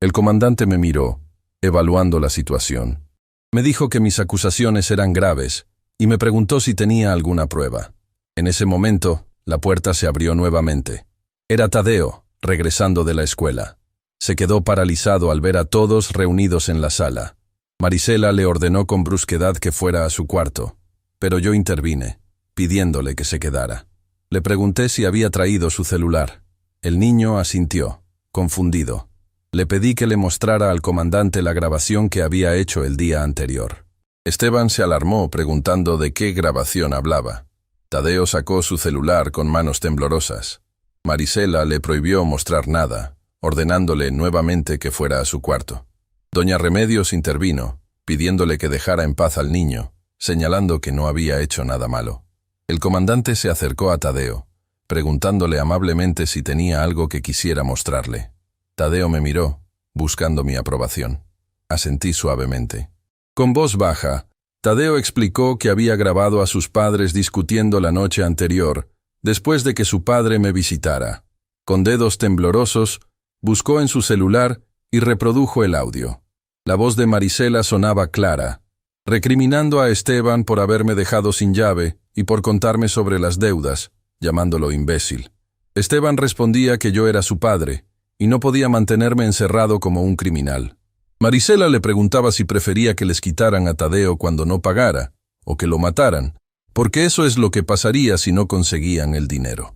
El comandante me miró, evaluando la situación. Me dijo que mis acusaciones eran graves y me preguntó si tenía alguna prueba. En ese momento, la puerta se abrió nuevamente. Era Tadeo, regresando de la escuela. Se quedó paralizado al ver a todos reunidos en la sala. Marisela le ordenó con brusquedad que fuera a su cuarto, pero yo intervine, pidiéndole que se quedara. Le pregunté si había traído su celular. El niño asintió, confundido. Le pedí que le mostrara al comandante la grabación que había hecho el día anterior. Esteban se alarmó preguntando de qué grabación hablaba. Tadeo sacó su celular con manos temblorosas. Marisela le prohibió mostrar nada, ordenándole nuevamente que fuera a su cuarto. Doña Remedios intervino, pidiéndole que dejara en paz al niño, señalando que no había hecho nada malo. El comandante se acercó a Tadeo, preguntándole amablemente si tenía algo que quisiera mostrarle. Tadeo me miró, buscando mi aprobación. Asentí suavemente. Con voz baja, Tadeo explicó que había grabado a sus padres discutiendo la noche anterior, después de que su padre me visitara. Con dedos temblorosos, buscó en su celular y reprodujo el audio. La voz de Marisela sonaba clara, recriminando a Esteban por haberme dejado sin llave y por contarme sobre las deudas, llamándolo imbécil. Esteban respondía que yo era su padre y no podía mantenerme encerrado como un criminal. Marisela le preguntaba si prefería que les quitaran a Tadeo cuando no pagara, o que lo mataran, porque eso es lo que pasaría si no conseguían el dinero.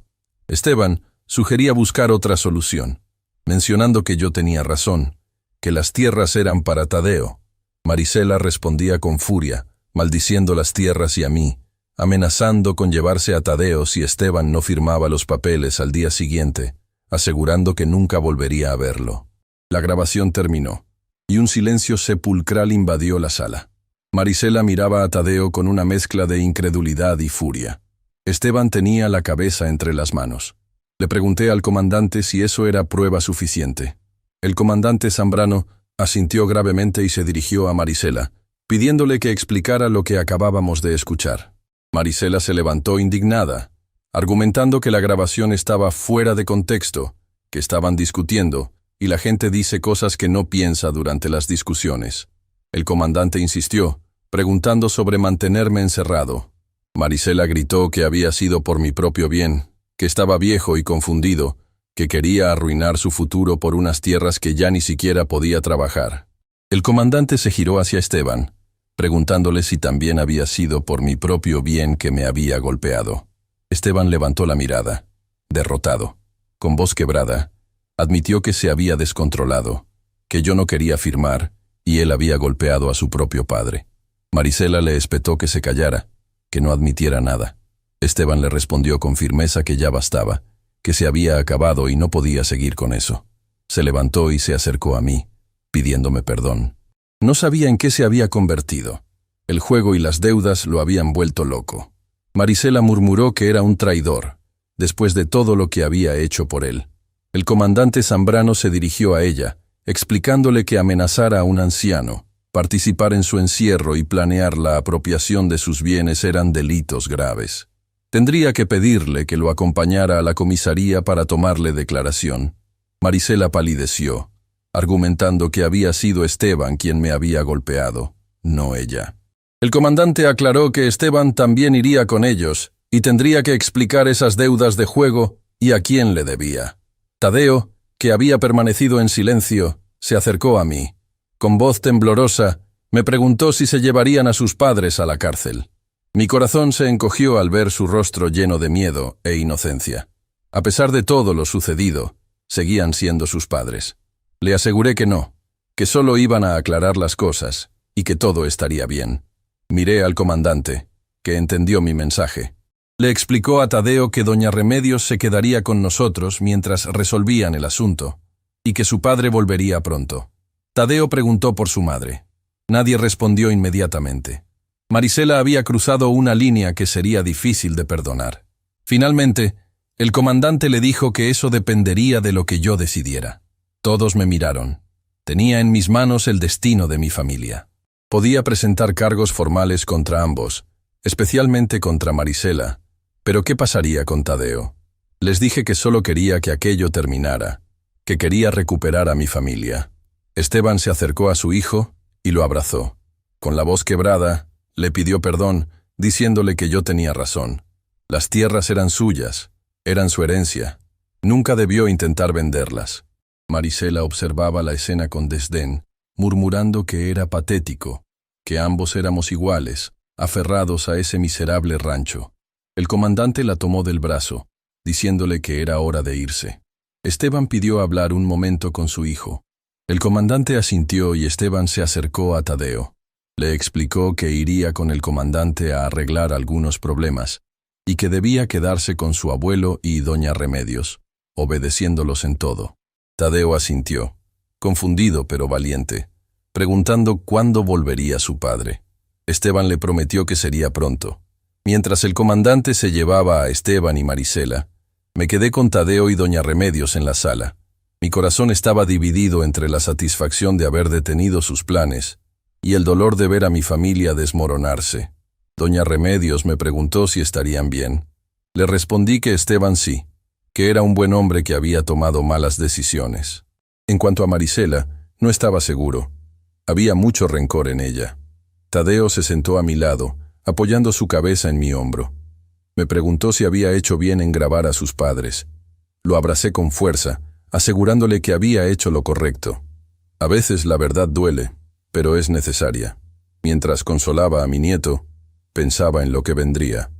Esteban sugería buscar otra solución, mencionando que yo tenía razón, que las tierras eran para Tadeo. Marisela respondía con furia, maldiciendo las tierras y a mí, amenazando con llevarse a Tadeo si Esteban no firmaba los papeles al día siguiente, asegurando que nunca volvería a verlo. La grabación terminó, y un silencio sepulcral invadió la sala. Marisela miraba a Tadeo con una mezcla de incredulidad y furia. Esteban tenía la cabeza entre las manos. Le pregunté al comandante si eso era prueba suficiente. El comandante Zambrano asintió gravemente y se dirigió a Marisela, pidiéndole que explicara lo que acabábamos de escuchar. Marisela se levantó indignada, argumentando que la grabación estaba fuera de contexto, que estaban discutiendo, y la gente dice cosas que no piensa durante las discusiones. El comandante insistió, preguntando sobre mantenerme encerrado. Marisela gritó que había sido por mi propio bien, que estaba viejo y confundido, que quería arruinar su futuro por unas tierras que ya ni siquiera podía trabajar. El comandante se giró hacia Esteban, preguntándole si también había sido por mi propio bien que me había golpeado. Esteban levantó la mirada, derrotado, con voz quebrada. Admitió que se había descontrolado, que yo no quería firmar y él había golpeado a su propio padre. Marisela le espetó que se callara, que no admitiera nada. Esteban le respondió con firmeza que ya bastaba, que se había acabado y no podía seguir con eso. Se levantó y se acercó a mí, pidiéndome perdón. No sabía en qué se había convertido. El juego y las deudas lo habían vuelto loco. Marisela murmuró que era un traidor, después de todo lo que había hecho por él. El comandante Zambrano se dirigió a ella, explicándole que amenazar a un anciano, participar en su encierro y planear la apropiación de sus bienes eran delitos graves. Tendría que pedirle que lo acompañara a la comisaría para tomarle declaración. Marisela palideció, argumentando que había sido Esteban quien me había golpeado, no ella. El comandante aclaró que Esteban también iría con ellos y tendría que explicar esas deudas de juego y a quién le debía. Tadeo, que había permanecido en silencio, se acercó a mí. Con voz temblorosa, me preguntó si se llevarían a sus padres a la cárcel. Mi corazón se encogió al ver su rostro lleno de miedo e inocencia. A pesar de todo lo sucedido, seguían siendo sus padres. Le aseguré que no, que solo iban a aclarar las cosas y que todo estaría bien. Miré al comandante, que entendió mi mensaje. Le explicó a Tadeo que doña Remedios se quedaría con nosotros mientras resolvían el asunto, y que su padre volvería pronto. Tadeo preguntó por su madre. Nadie respondió inmediatamente. Marisela había cruzado una línea que sería difícil de perdonar. Finalmente, el comandante le dijo que eso dependería de lo que yo decidiera. Todos me miraron. Tenía en mis manos el destino de mi familia. Podía presentar cargos formales contra ambos, especialmente contra Marisela. Pero ¿qué pasaría con Tadeo? Les dije que solo quería que aquello terminara, que quería recuperar a mi familia. Esteban se acercó a su hijo y lo abrazó. Con la voz quebrada, le pidió perdón, diciéndole que yo tenía razón. Las tierras eran suyas, eran su herencia. Nunca debió intentar venderlas. Marisela observaba la escena con desdén, murmurando que era patético, que ambos éramos iguales, aferrados a ese miserable rancho. El comandante la tomó del brazo, diciéndole que era hora de irse. Esteban pidió hablar un momento con su hijo. El comandante asintió y Esteban se acercó a Tadeo. Le explicó que iría con el comandante a arreglar algunos problemas y que debía quedarse con su abuelo y doña Remedios, obedeciéndolos en todo. Tadeo asintió, confundido pero valiente, preguntando cuándo volvería su padre. Esteban le prometió que sería pronto. Mientras el comandante se llevaba a Esteban y Marisela, me quedé con Tadeo y doña Remedios en la sala. Mi corazón estaba dividido entre la satisfacción de haber detenido sus planes y el dolor de ver a mi familia desmoronarse. Doña Remedios me preguntó si estarían bien. Le respondí que Esteban sí, que era un buen hombre que había tomado malas decisiones. En cuanto a Marisela, no estaba seguro. Había mucho rencor en ella. Tadeo se sentó a mi lado, apoyando su cabeza en mi hombro. Me preguntó si había hecho bien en grabar a sus padres. Lo abracé con fuerza, asegurándole que había hecho lo correcto. A veces la verdad duele, pero es necesaria. Mientras consolaba a mi nieto, pensaba en lo que vendría.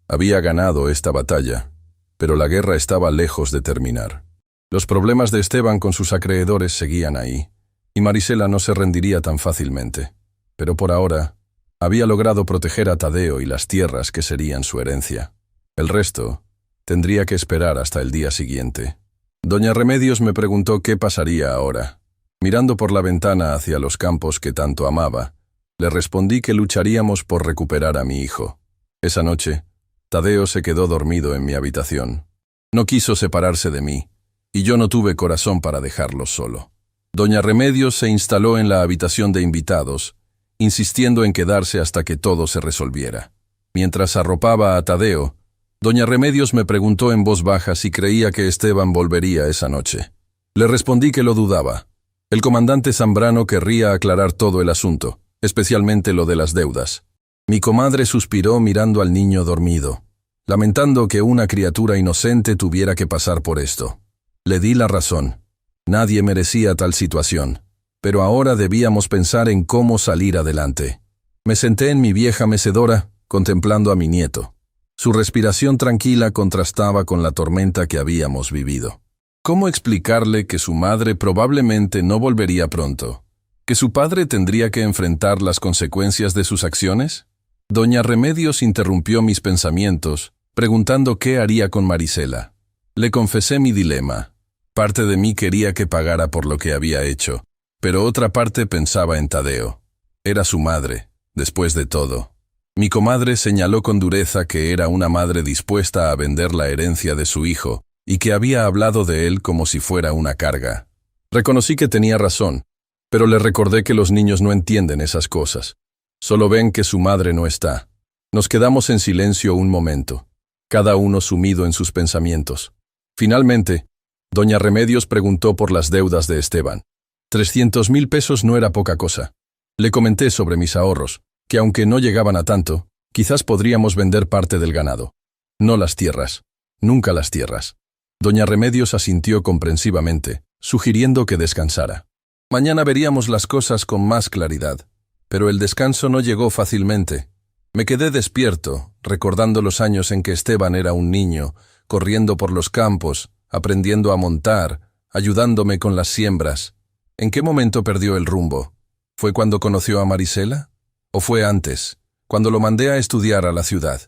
Había ganado esta batalla, pero la guerra estaba lejos de terminar. Los problemas de Esteban con sus acreedores seguían ahí, y Marisela no se rendiría tan fácilmente. Pero por ahora, había logrado proteger a Tadeo y las tierras que serían su herencia. El resto tendría que esperar hasta el día siguiente. Doña Remedios me preguntó qué pasaría ahora. Mirando por la ventana hacia los campos que tanto amaba, le respondí que lucharíamos por recuperar a mi hijo. Esa noche, Tadeo se quedó dormido en mi habitación. No quiso separarse de mí, y yo no tuve corazón para dejarlo solo. Doña Remedios se instaló en la habitación de invitados, insistiendo en quedarse hasta que todo se resolviera. Mientras arropaba a Tadeo, doña Remedios me preguntó en voz baja si creía que Esteban volvería esa noche. Le respondí que lo dudaba. El comandante Zambrano querría aclarar todo el asunto, especialmente lo de las deudas. Mi comadre suspiró mirando al niño dormido, lamentando que una criatura inocente tuviera que pasar por esto. Le di la razón. Nadie merecía tal situación, pero ahora debíamos pensar en cómo salir adelante. Me senté en mi vieja mecedora, contemplando a mi nieto. Su respiración tranquila contrastaba con la tormenta que habíamos vivido. ¿Cómo explicarle que su madre probablemente no volvería pronto? ¿Que su padre tendría que enfrentar las consecuencias de sus acciones? Doña Remedios interrumpió mis pensamientos, preguntando qué haría con Marisela. Le confesé mi dilema. Parte de mí quería que pagara por lo que había hecho, pero otra parte pensaba en Tadeo. Era su madre, después de todo. Mi comadre señaló con dureza que era una madre dispuesta a vender la herencia de su hijo y que había hablado de él como si fuera una carga. Reconocí que tenía razón, pero le recordé que los niños no entienden esas cosas. Solo ven que su madre no está. Nos quedamos en silencio un momento, cada uno sumido en sus pensamientos. Finalmente, doña Remedios preguntó por las deudas de Esteban. 300,000 pesos no era poca cosa. Le comenté sobre mis ahorros, que aunque no llegaban a tanto, quizás podríamos vender parte del ganado. No las tierras, nunca las tierras. Doña Remedios asintió comprensivamente, sugiriendo que descansara. Mañana veríamos las cosas con más claridad, pero el descanso no llegó fácilmente. Me quedé despierto, recordando los años en que Esteban era un niño, corriendo por los campos, aprendiendo a montar, ayudándome con las siembras. ¿En qué momento perdió el rumbo? ¿Fue cuando conoció a Marisela? ¿O fue antes, cuando lo mandé a estudiar a la ciudad?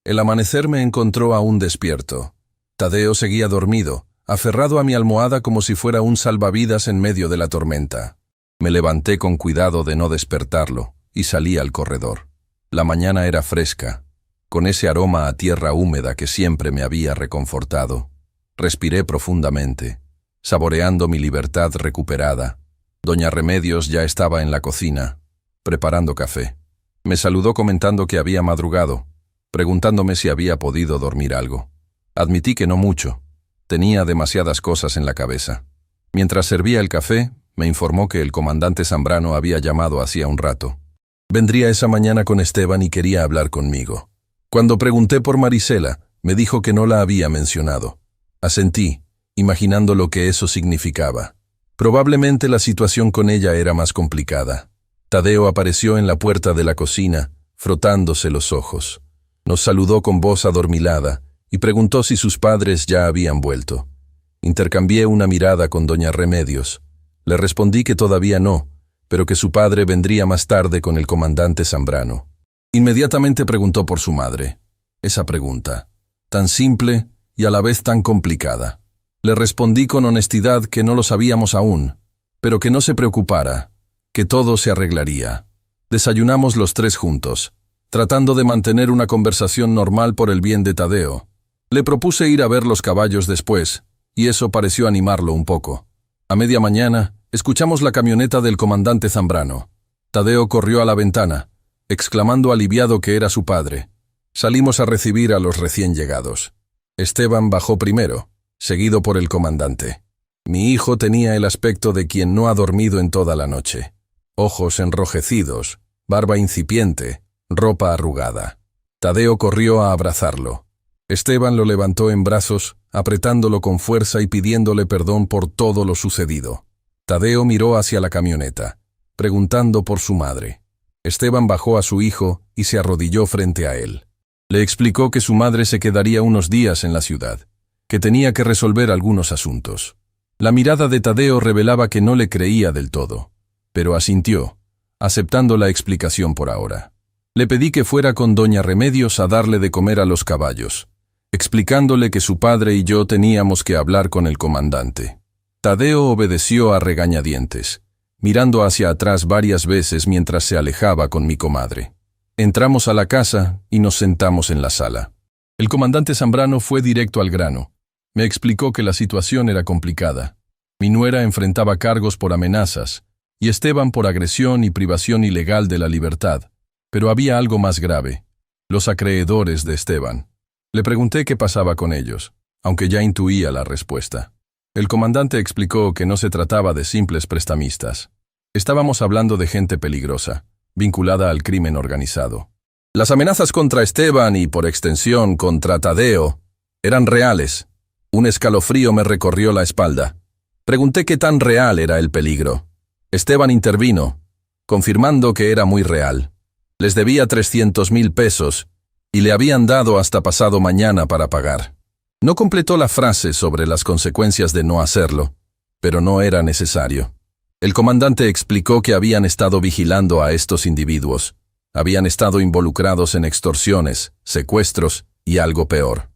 El amanecer me encontró aún despierto. Tadeo seguía dormido, aferrado a mi almohada como si fuera un salvavidas en medio de la tormenta. Me levanté con cuidado de no despertarlo y salí al corredor. La mañana era fresca, con ese aroma a tierra húmeda que siempre me había reconfortado. Respiré profundamente, saboreando mi libertad recuperada. Doña Remedios ya estaba en la cocina, preparando café. Me saludó comentando que había madrugado, preguntándome si había podido dormir algo. Admití que no mucho. Tenía demasiadas cosas en la cabeza. Mientras servía el café, me informó que el comandante Zambrano había llamado hacía un rato. Vendría esa mañana con Esteban y quería hablar conmigo. Cuando pregunté por Marisela, me dijo que no la había mencionado. Asentí, imaginando lo que eso significaba. Probablemente la situación con ella era más complicada. Tadeo apareció en la puerta de la cocina, frotándose los ojos. Nos saludó con voz adormilada y preguntó si sus padres ya habían vuelto. Intercambié una mirada con doña Remedios. Le respondí que todavía no, pero que su padre vendría más tarde con el comandante Zambrano. Inmediatamente preguntó por su madre. Esa pregunta, tan simple y a la vez tan complicada. Le respondí con honestidad que no lo sabíamos aún, pero que no se preocupara, que todo se arreglaría. Desayunamos los tres juntos, tratando de mantener una conversación normal por el bien de Tadeo. Le propuse ir a ver los caballos después, y eso pareció animarlo un poco. A media mañana, escuchamos la camioneta del comandante Zambrano. Tadeo corrió a la ventana, exclamando aliviado que era su padre. Salimos a recibir a los recién llegados. Esteban bajó primero, seguido por el comandante. Mi hijo tenía el aspecto de quien no ha dormido en toda la noche. Ojos enrojecidos, barba incipiente, ropa arrugada. Tadeo corrió a abrazarlo. Esteban lo levantó en brazos, apretándolo con fuerza y pidiéndole perdón por todo lo sucedido. Tadeo miró hacia la camioneta, preguntando por su madre. Esteban bajó a su hijo y se arrodilló frente a él. Le explicó que su madre se quedaría unos días en la ciudad, que tenía que resolver algunos asuntos. La mirada de Tadeo revelaba que no le creía del todo, pero asintió, aceptando la explicación por ahora. Le pedí que fuera con doña Remedios a darle de comer a los caballos, explicándole que su padre y yo teníamos que hablar con el comandante. Tadeo obedeció a regañadientes, mirando hacia atrás varias veces mientras se alejaba con mi comadre. Entramos a la casa y nos sentamos en la sala. El comandante Zambrano fue directo al grano. Me explicó que la situación era complicada. Mi nuera enfrentaba cargos por amenazas, y Esteban por agresión y privación ilegal de la libertad. Pero había algo más grave: los acreedores de Esteban. Le pregunté qué pasaba con ellos, aunque ya intuía la respuesta. El comandante explicó que no se trataba de simples prestamistas. Estábamos hablando de gente peligrosa, vinculada al crimen organizado. Las amenazas contra Esteban y, por extensión, contra Tadeo, eran reales. Un escalofrío me recorrió la espalda. Pregunté qué tan real era el peligro. Esteban intervino, confirmando que era muy real. Les debía 300,000 pesos y le habían dado hasta pasado mañana para pagar. No completó la frase sobre las consecuencias de no hacerlo, pero no era necesario. El comandante explicó que habían estado vigilando a estos individuos. Habían estado involucrados en extorsiones, secuestros y algo peor.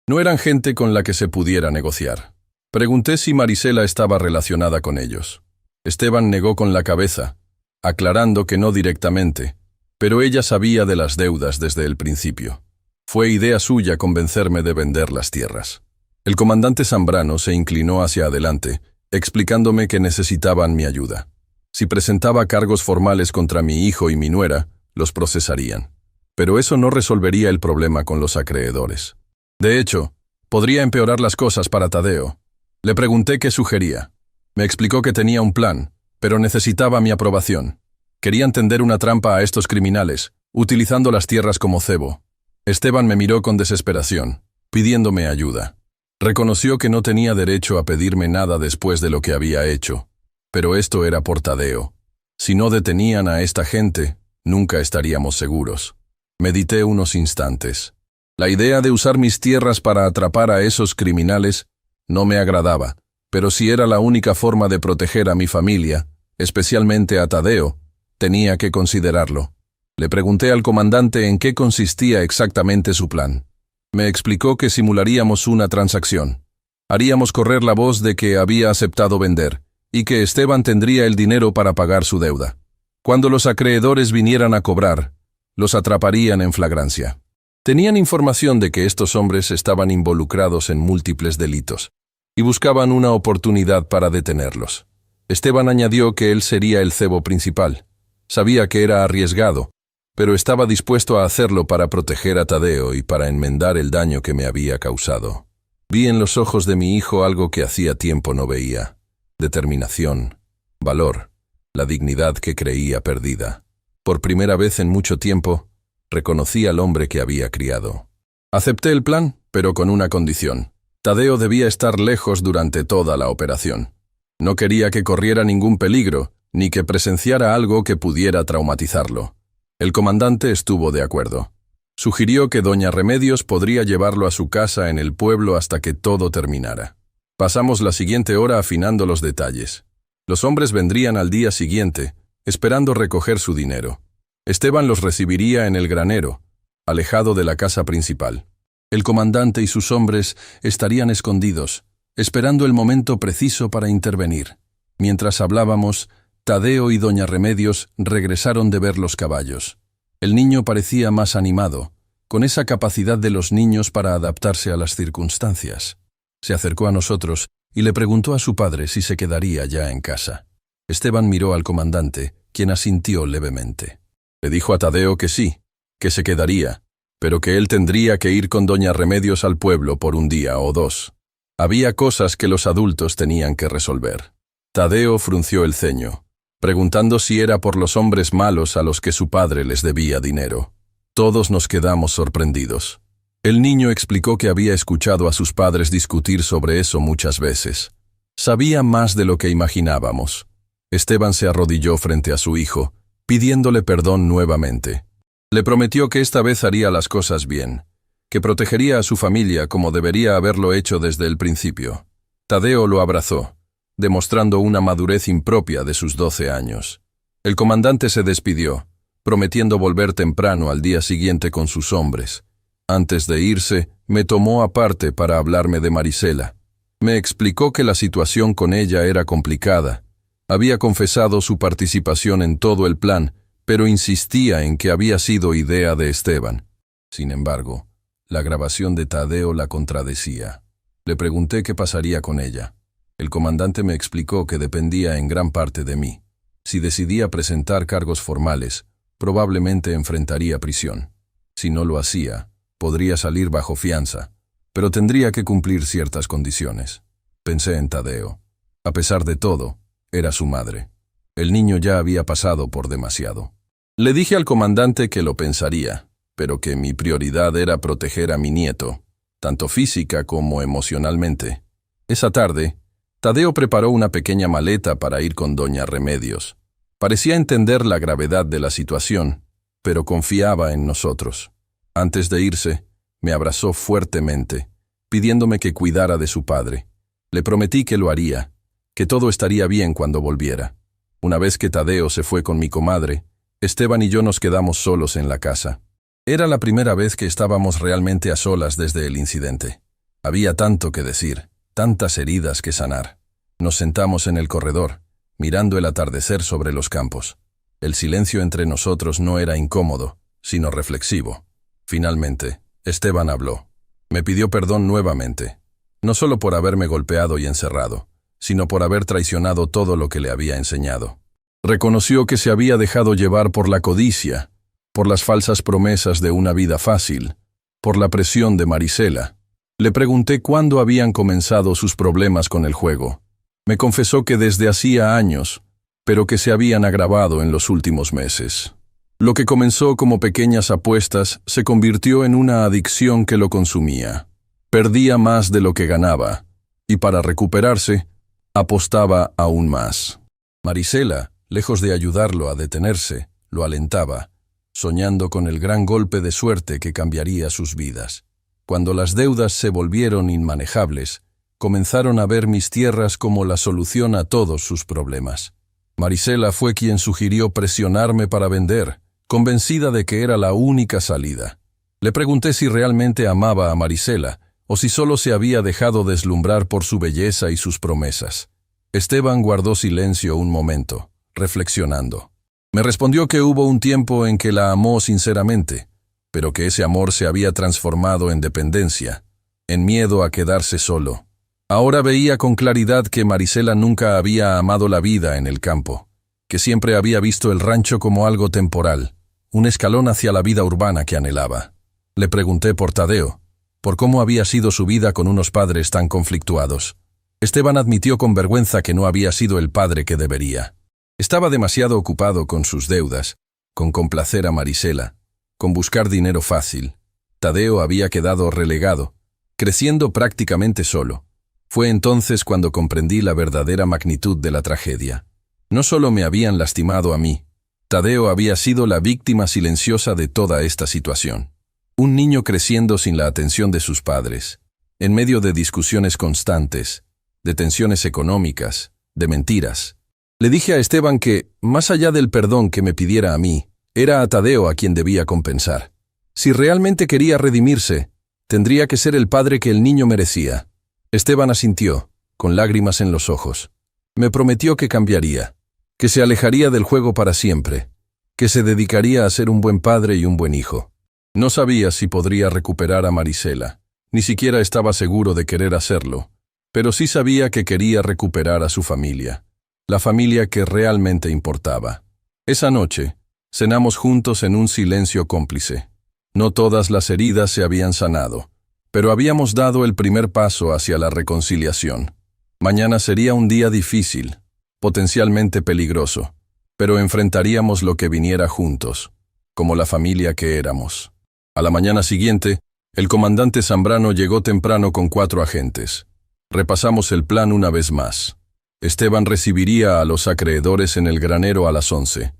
No eran gente con la que se pudiera negociar. Pregunté si Marisela estaba relacionada con ellos. Esteban negó con la cabeza, aclarando que no directamente, pero ella sabía de las deudas desde el principio. Fue idea suya convencerme de vender las tierras. El comandante Zambrano se inclinó hacia adelante, explicándome que necesitaban mi ayuda. Si presentaba cargos formales contra mi hijo y mi nuera, los procesarían. Pero eso no resolvería el problema con los acreedores. De hecho, podría empeorar las cosas para Tadeo. Le pregunté qué sugería. Me explicó que tenía un plan, pero necesitaba mi aprobación. Querían tender una trampa a estos criminales, utilizando las tierras como cebo. Esteban me miró con desesperación, pidiéndome ayuda. Reconoció que no tenía derecho a pedirme nada después de lo que había hecho, pero esto era por Tadeo. Si no detenían a esta gente, nunca estaríamos seguros. Medité unos instantes. La idea de usar mis tierras para atrapar a esos criminales no me agradaba, pero si era la única forma de proteger a mi familia, especialmente a Tadeo, tenía que considerarlo. Le pregunté al comandante en qué consistía exactamente su plan. Me explicó que simularíamos una transacción. Haríamos correr la voz de que había aceptado vender, y que Esteban tendría el dinero para pagar su deuda. Cuando los acreedores vinieran a cobrar, los atraparían en flagrancia. Tenían información de que estos hombres estaban involucrados en múltiples delitos, y buscaban una oportunidad para detenerlos. Esteban añadió que él sería el cebo principal. Sabía que era arriesgado, pero estaba dispuesto a hacerlo para proteger a Tadeo y para enmendar el daño que me había causado. Vi en los ojos de mi hijo algo que hacía tiempo no veía: determinación, valor, la dignidad que creía perdida. Por primera vez en mucho tiempo, reconocí al hombre que había criado. Acepté el plan, pero con una condición: Tadeo debía estar lejos durante toda la operación. No quería que corriera ningún peligro, ni que presenciara algo que pudiera traumatizarlo. El comandante estuvo de acuerdo. Sugirió que doña Remedios podría llevarlo a su casa en el pueblo hasta que todo terminara. Pasamos la siguiente hora afinando los detalles. Los hombres vendrían al día siguiente, esperando recoger su dinero. Esteban los recibiría en el granero, alejado de la casa principal. El comandante y sus hombres estarían escondidos, esperando el momento preciso para intervenir. Mientras hablábamos, Tadeo y doña Remedios regresaron de ver los caballos. El niño parecía más animado, con esa capacidad de los niños para adaptarse a las circunstancias. Se acercó a nosotros y le preguntó a su padre si se quedaría ya en casa. Esteban miró al comandante, quien asintió levemente. Le dijo a Tadeo que sí, que se quedaría, pero que él tendría que ir con doña Remedios al pueblo por un día o dos. Había cosas que los adultos tenían que resolver. Tadeo frunció el ceño, preguntando si era por los hombres malos a los que su padre les debía dinero. Todos nos quedamos sorprendidos. El niño explicó que había escuchado a sus padres discutir sobre eso muchas veces. Sabía más de lo que imaginábamos. Esteban se arrodilló frente a su hijo, pidiéndole perdón nuevamente. Le prometió que esta vez haría las cosas bien, que protegería a su familia como debería haberlo hecho desde el principio. Tadeo lo abrazó, demostrando una madurez impropia de sus 12 años. El comandante se despidió, prometiendo volver temprano al día siguiente con sus hombres. Antes de irse, me tomó aparte para hablarme de Marisela. Me explicó que la situación con ella era complicada. Había confesado su participación en todo el plan, pero insistía en que había sido idea de Esteban. Sin embargo, la grabación de Tadeo la contradecía. Le pregunté qué pasaría con ella. El comandante me explicó que dependía en gran parte de mí. Si decidía presentar cargos formales, probablemente enfrentaría prisión. Si no lo hacía, podría salir bajo fianza, pero tendría que cumplir ciertas condiciones. Pensé en Tadeo. A pesar de todo, era su madre. El niño ya había pasado por demasiado. Le dije al comandante que lo pensaría, pero que mi prioridad era proteger a mi nieto, tanto física como emocionalmente. Esa tarde, Tadeo preparó una pequeña maleta para ir con doña Remedios. Parecía entender la gravedad de la situación, pero confiaba en nosotros. Antes de irse, me abrazó fuertemente, pidiéndome que cuidara de su padre. Le prometí que lo haría, que todo estaría bien cuando volviera. Una vez que Tadeo se fue con mi comadre, Esteban y yo nos quedamos solos en la casa. Era la primera vez que estábamos realmente a solas desde el incidente. Había tanto que decir, tantas heridas que sanar. Nos sentamos en el corredor, mirando el atardecer sobre los campos. El silencio entre nosotros no era incómodo, sino reflexivo. Finalmente, Esteban habló. Me pidió perdón nuevamente, no solo por haberme golpeado y encerrado, sino por haber traicionado todo lo que le había enseñado. Reconoció que se había dejado llevar por la codicia, por las falsas promesas de una vida fácil, por la presión de Marisela. Le pregunté cuándo habían comenzado sus problemas con el juego. Me confesó que desde hacía años, pero que se habían agravado en los últimos meses. Lo que comenzó como pequeñas apuestas se convirtió en una adicción que lo consumía. Perdía más de lo que ganaba, y para recuperarse, apostaba aún más. Marisela, lejos de ayudarlo a detenerse, lo alentaba, soñando con el gran golpe de suerte que cambiaría sus vidas. Cuando las deudas se volvieron inmanejables, comenzaron a ver mis tierras como la solución a todos sus problemas. Marisela fue quien sugirió presionarme para vender, convencida de que era la única salida. Le pregunté si realmente amaba a Marisela, o si solo se había dejado deslumbrar por su belleza y sus promesas. Esteban guardó silencio un momento, reflexionando. Me respondió que hubo un tiempo en que la amó sinceramente, pero que ese amor se había transformado en dependencia, en miedo a quedarse solo. Ahora veía con claridad que Marisela nunca había amado la vida en el campo, que siempre había visto el rancho como algo temporal, un escalón hacia la vida urbana que anhelaba. Le pregunté por Tadeo, por cómo había sido su vida con unos padres tan conflictuados. Esteban admitió con vergüenza que no había sido el padre que debería. Estaba demasiado ocupado con sus deudas, con complacer a Marisela, con buscar dinero fácil. Tadeo había quedado relegado, creciendo prácticamente solo. Fue entonces cuando comprendí la verdadera magnitud de la tragedia. No solo me habían lastimado a mí, Tadeo había sido la víctima silenciosa de toda esta situación. Un niño creciendo sin la atención de sus padres, en medio de discusiones constantes, de tensiones económicas, de mentiras. Le dije a Esteban que, más allá del perdón que me pidiera a mí, era a Tadeo a quien debía compensar. Si realmente quería redimirse, tendría que ser el padre que el niño merecía. Esteban asintió, con lágrimas en los ojos. Me prometió que cambiaría, que se alejaría del juego para siempre, que se dedicaría a ser un buen padre y un buen hijo. No sabía si podría recuperar a Marisela, ni siquiera estaba seguro de querer hacerlo, pero sí sabía que quería recuperar a su familia, la familia que realmente importaba. Esa noche, cenamos juntos en un silencio cómplice. No todas las heridas se habían sanado, pero habíamos dado el primer paso hacia la reconciliación. Mañana sería un día difícil, potencialmente peligroso, pero enfrentaríamos lo que viniera juntos, como la familia que éramos. A la mañana siguiente, el comandante Zambrano llegó temprano con 4 agentes. Repasamos el plan una vez más. Esteban recibiría a los acreedores en el granero a las 11.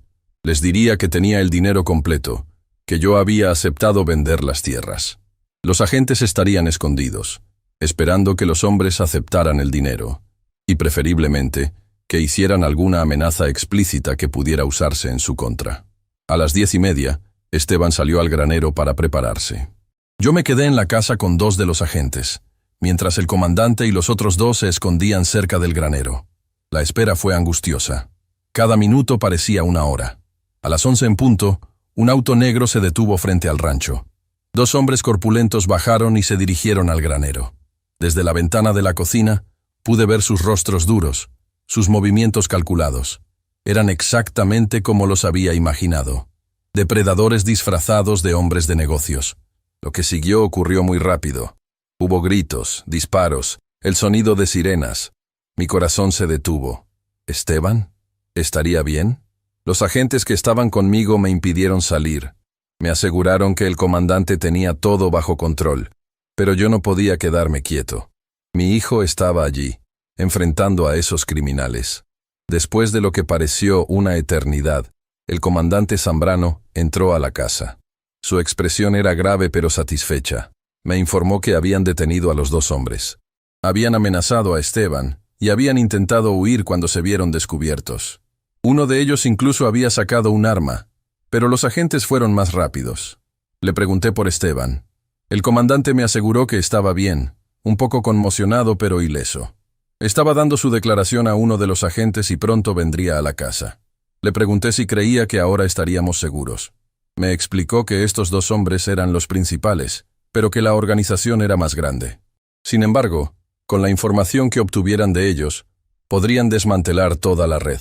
Les diría que tenía el dinero completo, que yo había aceptado vender las tierras. Los agentes estarían escondidos, esperando que los hombres aceptaran el dinero, y preferiblemente, que hicieran alguna amenaza explícita que pudiera usarse en su contra. A las 10:30, Esteban salió al granero para prepararse. Yo me quedé en la casa con 2 de los agentes, mientras el comandante y los otros 2 se escondían cerca del granero. La espera fue angustiosa. Cada minuto parecía una hora. A las 11 en punto, un auto negro se detuvo frente al rancho. 2 hombres corpulentos bajaron y se dirigieron al granero. Desde la ventana de la cocina, pude ver sus rostros duros, sus movimientos calculados. Eran exactamente como los había imaginado. Depredadores disfrazados de hombres de negocios. Lo que siguió ocurrió muy rápido. Hubo gritos, disparos, el sonido de sirenas. Mi corazón se detuvo. ¿Esteban? ¿Estaría bien? Los agentes que estaban conmigo me impidieron salir. Me aseguraron que el comandante tenía todo bajo control, pero yo no podía quedarme quieto. Mi hijo estaba allí, enfrentando a esos criminales. Después de lo que pareció una eternidad, el comandante Zambrano entró a la casa. Su expresión era grave pero satisfecha. Me informó que habían detenido a los 2 hombres. Habían amenazado a Esteban y habían intentado huir cuando se vieron descubiertos. Uno de ellos incluso había sacado un arma, pero los agentes fueron más rápidos. Le pregunté por Esteban. El comandante me aseguró que estaba bien, un poco conmocionado pero ileso. Estaba dando su declaración a uno de los agentes y pronto vendría a la casa. Le pregunté si creía que ahora estaríamos seguros. Me explicó que estos 2 hombres eran los principales, pero que la organización era más grande. Sin embargo, con la información que obtuvieran de ellos, podrían desmantelar toda la red.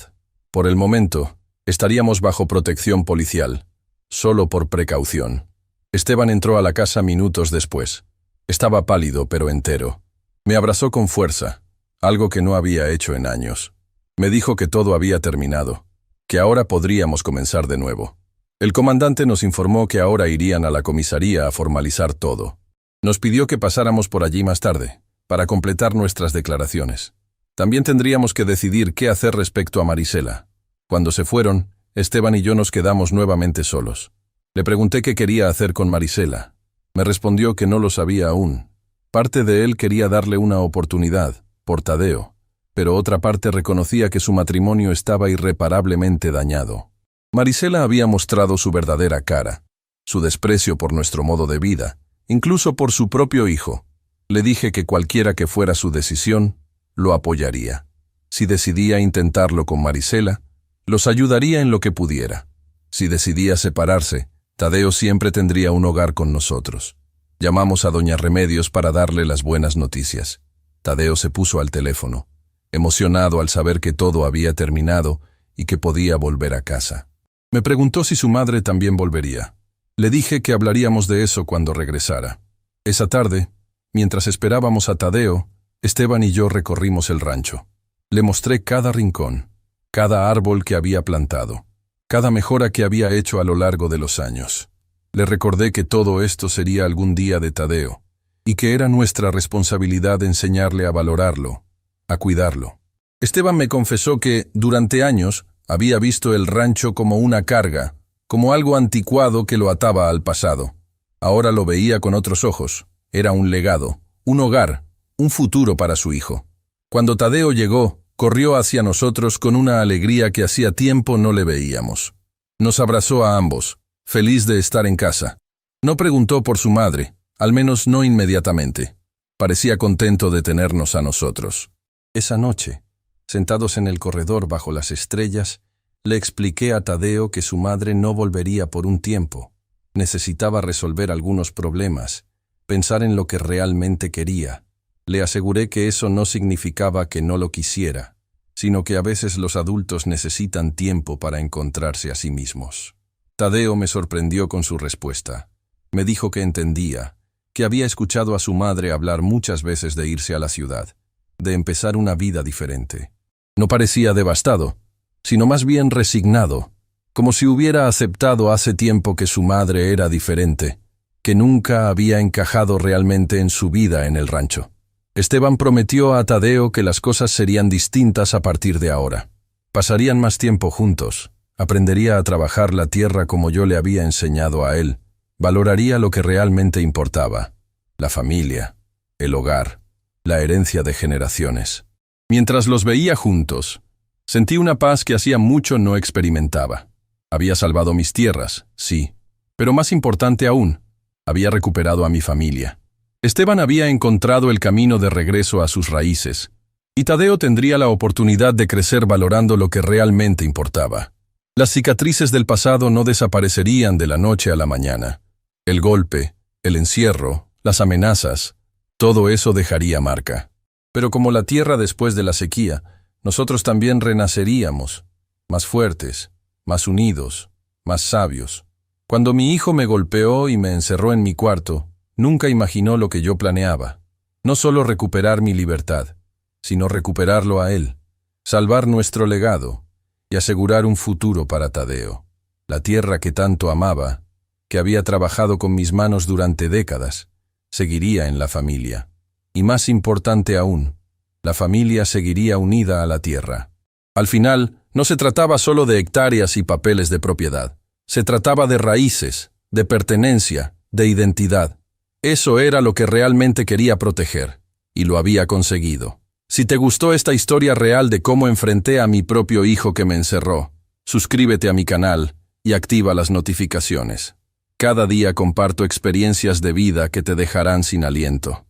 Por el momento, estaríamos bajo protección policial, solo por precaución. Esteban entró a la casa minutos después. Estaba pálido pero entero. Me abrazó con fuerza, algo que no había hecho en años. Me dijo que todo había terminado, que ahora podríamos comenzar de nuevo. El comandante nos informó que ahora irían a la comisaría a formalizar todo. Nos pidió que pasáramos por allí más tarde, para completar nuestras declaraciones. También tendríamos que decidir qué hacer respecto a Marisela. Cuando se fueron, Esteban y yo nos quedamos nuevamente solos. Le pregunté qué quería hacer con Marisela. Me respondió que no lo sabía aún. Parte de él quería darle una oportunidad, por Tadeo, pero otra parte reconocía que su matrimonio estaba irreparablemente dañado. Marisela había mostrado su verdadera cara, su desprecio por nuestro modo de vida, incluso por su propio hijo. Le dije que cualquiera que fuera su decisión, lo apoyaría. Si decidía intentarlo con Marisela, los ayudaría en lo que pudiera. Si decidía separarse, Tadeo siempre tendría un hogar con nosotros. Llamamos a doña Remedios para darle las buenas noticias. Tadeo se puso al teléfono, emocionado al saber que todo había terminado y que podía volver a casa. Me preguntó si su madre también volvería. Le dije que hablaríamos de eso cuando regresara. Esa tarde, mientras esperábamos a Tadeo, Esteban y yo recorrimos el rancho. Le mostré cada rincón, cada árbol que había plantado, cada mejora que había hecho a lo largo de los años. Le recordé que todo esto sería algún día de Tadeo, y que era nuestra responsabilidad enseñarle a valorarlo, a cuidarlo. Esteban me confesó que, durante años, había visto el rancho como una carga, como algo anticuado que lo ataba al pasado. Ahora lo veía con otros ojos. Era un legado, un hogar, un futuro para su hijo. Cuando Tadeo llegó, corrió hacia nosotros con una alegría que hacía tiempo no le veíamos. Nos abrazó a ambos, feliz de estar en casa. No preguntó por su madre, al menos no inmediatamente. Parecía contento de tenernos a nosotros. Esa noche, sentados en el corredor bajo las estrellas, le expliqué a Tadeo que su madre no volvería por un tiempo. Necesitaba resolver algunos problemas, pensar en lo que realmente quería. Le aseguré que eso no significaba que no lo quisiera, sino que a veces los adultos necesitan tiempo para encontrarse a sí mismos. Tadeo me sorprendió con su respuesta. Me dijo que entendía, que había escuchado a su madre hablar muchas veces de irse a la ciudad, de empezar una vida diferente. No parecía devastado, sino más bien resignado, como si hubiera aceptado hace tiempo que su madre era diferente, que nunca había encajado realmente en su vida en el rancho. Esteban prometió a Tadeo que las cosas serían distintas a partir de ahora. Pasarían más tiempo juntos, aprendería a trabajar la tierra como yo le había enseñado a él, valoraría lo que realmente importaba, la familia, el hogar, la herencia de generaciones. Mientras los veía juntos, sentí una paz que hacía mucho no experimentaba. Había salvado mis tierras, sí, pero más importante aún, había recuperado a mi familia. Esteban había encontrado el camino de regreso a sus raíces, y Tadeo tendría la oportunidad de crecer valorando lo que realmente importaba. Las cicatrices del pasado no desaparecerían de la noche a la mañana. El golpe, el encierro, las amenazas, todo eso dejaría marca. Pero como la tierra después de la sequía, nosotros también renaceríamos, más fuertes, más unidos, más sabios. Cuando mi hijo me golpeó y me encerró en mi cuarto, nunca imaginó lo que yo planeaba. No solo recuperar mi libertad, sino recuperarlo a él, salvar nuestro legado y asegurar un futuro para Tadeo. La tierra que tanto amaba, que había trabajado con mis manos durante décadas, seguiría en la familia. Y más importante aún, la familia seguiría unida a la tierra. Al final, no se trataba solo de hectáreas y papeles de propiedad. Se trataba de raíces, de pertenencia, de identidad. Eso era lo que realmente quería proteger, y lo había conseguido. Si te gustó esta historia real de cómo enfrenté a mi propio hijo que me encerró, suscríbete a mi canal y activa las notificaciones. Cada día comparto experiencias de vida que te dejarán sin aliento.